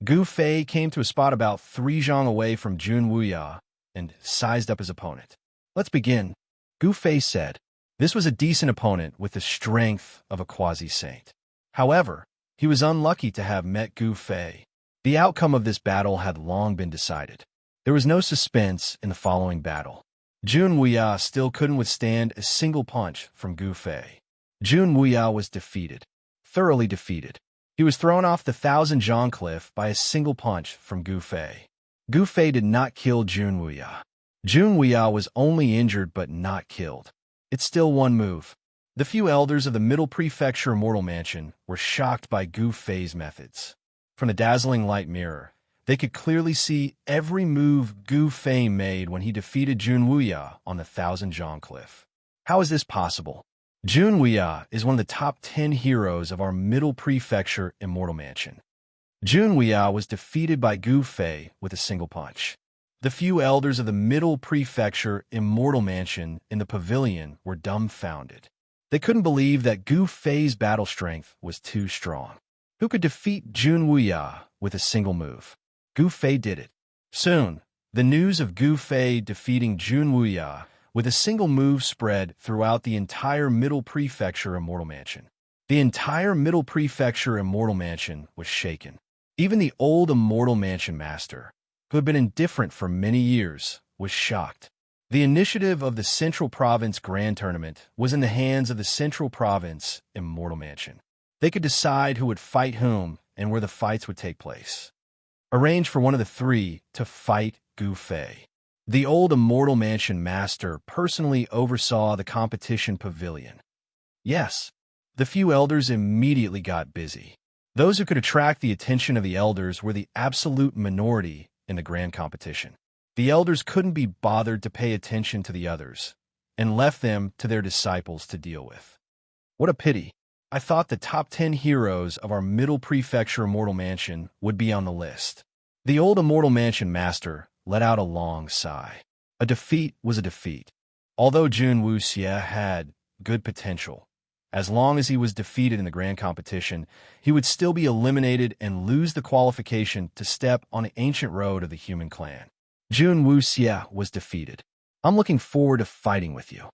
Gu Fei came to a spot about 3 zhang away from Wuxia and sized up his opponent. Let's begin, Gu Fei said. This was a decent opponent with the strength of a quasi-saint. However, he was unlucky to have met Gu Fei. The outcome of this battle had long been decided. There was no suspense in the following battle. Wuxia still couldn't withstand a single punch from Gu Fei. Wuxia was defeated, thoroughly defeated. He was thrown off the Thousand Zhang Cliff by a single punch from Gu Fei. Gu Fei did not kill Wuxia. Wuxia was only injured but not killed. It's still one move. The few elders of the Middle Prefecture Immortal Mansion were shocked by Gu Fei's methods. From the dazzling light mirror, they could clearly see every move Gu Fei made when he defeated Wuxia on the Thousand Zhang Cliff. How is this possible? Wuxia is one of the top 10 heroes of our Middle Prefecture Immortal Mansion. Wuxia was defeated by Gu Fei with a single punch. The few elders of the Middle Prefecture Immortal Mansion in the pavilion were dumbfounded. They couldn't believe that Gu Fei's battle strength was too strong. Who could defeat Jun Wuya with a single move? Gu Fei did it. Soon, the news of Gu Fei defeating Jun Wuya with a single move spread throughout the entire Middle Prefecture Immortal Mansion. The entire Middle Prefecture Immortal Mansion was shaken. Even the old Immortal Mansion master, who had been indifferent for many years, was shocked. The initiative of the Central Province Grand Tournament was in the hands of the Central Province Immortal Mansion. They could decide who would fight whom and where the fights would take place. Arrange for one of the three to fight Gu Fei. The old Immortal Mansion master personally oversaw the competition pavilion. Yes, the few elders immediately got busy. Those who could attract the attention of the elders were the absolute minority in the grand competition. The elders couldn't be bothered to pay attention to the others, and left them to their disciples to deal with. What a pity. I thought the top 10 heroes of our Middle Prefecture Immortal Mansion would be on the list. The old Immortal Mansion master let out a long sigh. A defeat was a defeat. Although Jun Wuxia had good potential, as long as he was defeated in the grand competition, he would still be eliminated and lose the qualification to step on the ancient road of the human clan. Jun Wuxia was defeated. I'm looking forward to fighting with you.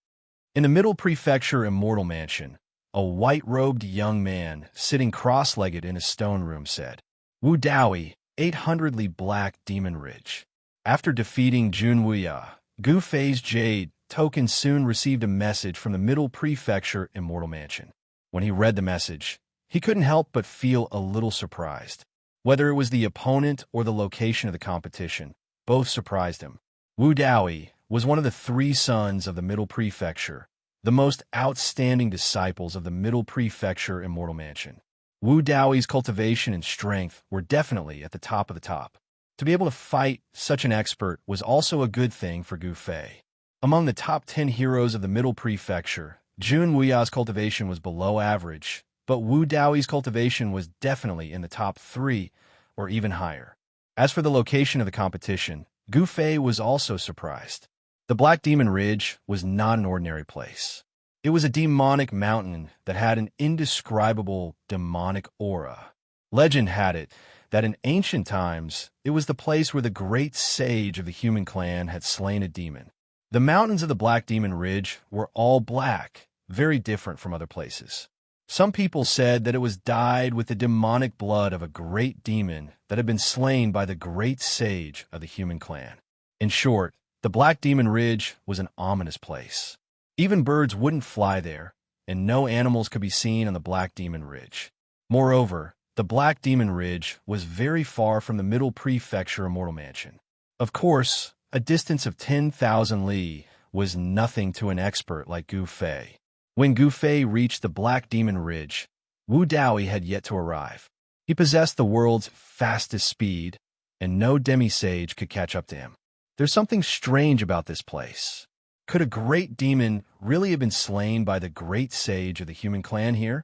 In the Middle Prefecture Immortal Mansion, a white-robed young man sitting cross-legged in a stone room said, Wu Daoi, 800 Li Black Demon Ridge. After defeating Jun Wuya, Gu Fei's Jade token soon received a message from the Middle Prefecture Immortal Mansion. When he read the message, he couldn't help but feel a little surprised. Whether it was the opponent or the location of the competition, both surprised him. Wu Daoi was one of the 3 sons of the Middle Prefecture, the most outstanding disciples of the Middle Prefecture Immortal Mansion. Wu Daoi's cultivation and strength were definitely at the top of the top. To be able to fight such an expert was also a good thing for Gu Fei. Among the top 10 heroes of the Middle Prefecture, Jun Wuya's cultivation was below average, but Wu Daoi's cultivation was definitely in the top 3 or even higher. As for the location of the competition, Gu Fei was also surprised. The Black Demon Ridge was not an ordinary place. It was a demonic mountain that had an indescribable demonic aura. Legend had it that in ancient times, it was the place where the great sage of the human clan had slain a demon. The mountains of the Black Demon Ridge were all black, very different from other places. Some people said that it was dyed with the demonic blood of a great demon that had been slain by the great sage of the human clan. In short, the Black Demon Ridge was an ominous place. Even birds wouldn't fly there, and no animals could be seen on the Black Demon Ridge. Moreover, the Black Demon Ridge was very far from the Middle Prefecture Immortal Mansion. Of course, a distance of 10,000 li was nothing to an expert like Gu Fei. When Gu Fei reached the Black Demon Ridge, Wu Daoi had yet to arrive. He possessed the world's fastest speed, and no demisage could catch up to him. There's something strange about this place. Could a great demon really have been slain by the great sage of the human clan here?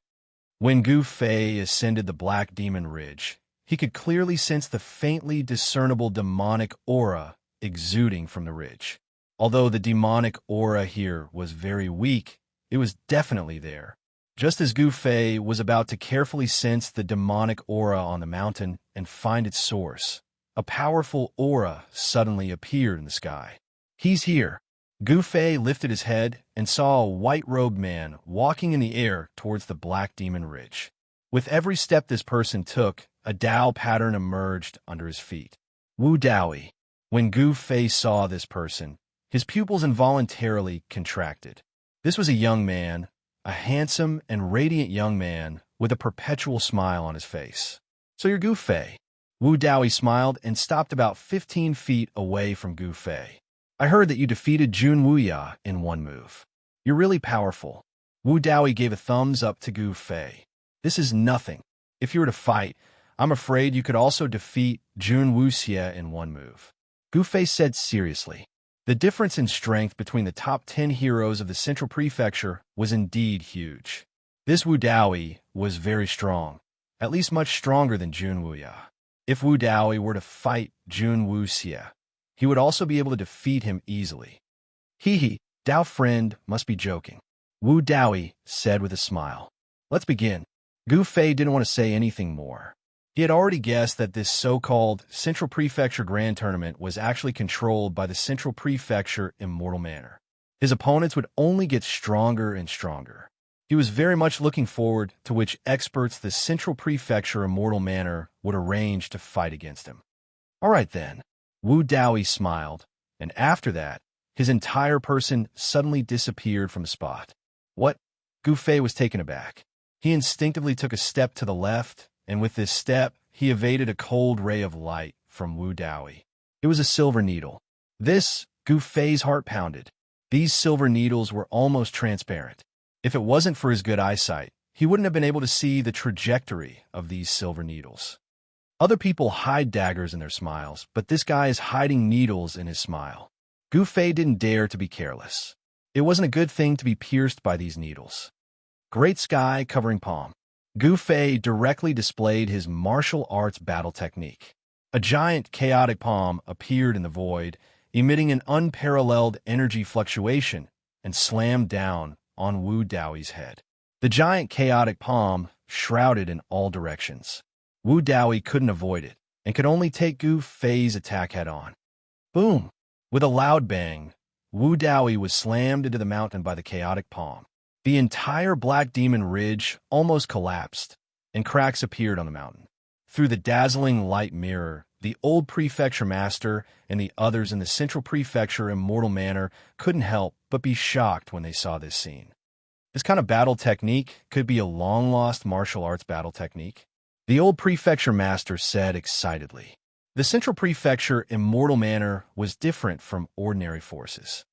When Gu Fei ascended the Black Demon Ridge, he could clearly sense the faintly discernible demonic aura exuding from the ridge. Although the demonic aura here was very weak, it was definitely there. Just as Gu Fei was about to carefully sense the demonic aura on the mountain and find its source, a powerful aura suddenly appeared in the sky. He's here. Gu Fei lifted his head and saw a white-robed man walking in the air towards the Black Demon Ridge. With every step this person took, a Dao pattern emerged under his feet. Wu Daoi. When Gu Fei saw this person, his pupils involuntarily contracted. This was a young man, a handsome and radiant young man with a perpetual smile on his face. So you're Gu Fei. Wu Daoi smiled and stopped about 15 feet away from Gu Fei. I heard that you defeated Jun Wuya in one move. You're really powerful. Wu Daoi gave a thumbs up to Gu Fei. This is nothing. If you were to fight, I'm afraid you could also defeat Jun Wuxia in one move. Gu Fei said seriously. The difference in strength between the top 10 heroes of the Central Prefecture was indeed huge. This Wu Daoi was very strong, at least much stronger than Jun Wuya. If Wu Daoi were to fight Jun Wuxia, he would also be able to defeat him easily. Hee hee, Dao friend must be joking, Wu Daoyi said with a smile. Let's begin. Gu Fei didn't want to say anything more. He had already guessed that this so-called Central Prefecture Grand Tournament was actually controlled by the Central Prefecture Immortal Manor. His opponents would only get stronger and stronger. He was very much looking forward to which experts the Central Prefecture Immortal Manor would arrange to fight against him. All right then, Wu Daoyi smiled, and after that, his entire person suddenly disappeared from the spot. What? Gu Fei was taken aback. He instinctively took a step to the left, and with this step, he evaded a cold ray of light from Wu Daoyi. It was a silver needle. This, Gu Fei's heart pounded. These silver needles were almost transparent. If it wasn't for his good eyesight, he wouldn't have been able to see the trajectory of these silver needles. Other people hide daggers in their smiles, but this guy is hiding needles in his smile. Gu Fei didn't dare to be careless. It wasn't a good thing to be pierced by these needles. Great sky covering palm. Gu Fei directly displayed his martial arts battle technique. A giant chaotic palm appeared in the void, emitting an unparalleled energy fluctuation, and slammed down on Wu Daoyi's head. The giant chaotic palm shrouded in all directions. Wu Daoyi couldn't avoid it, and could only take Gu Fei's attack head-on. Boom! With a loud bang, Wu Daoyi was slammed into the mountain by the chaotic palm. The entire Black Demon Ridge almost collapsed, and cracks appeared on the mountain. Through the dazzling light mirror, the old prefecture master and the others in the Central Prefecture Immortal Manor couldn't help but be shocked when they saw this scene. This kind of battle technique could be a long-lost martial arts battle technique, the old prefecture master said excitedly. The Central Prefecture Immortal Manor was different from ordinary forces.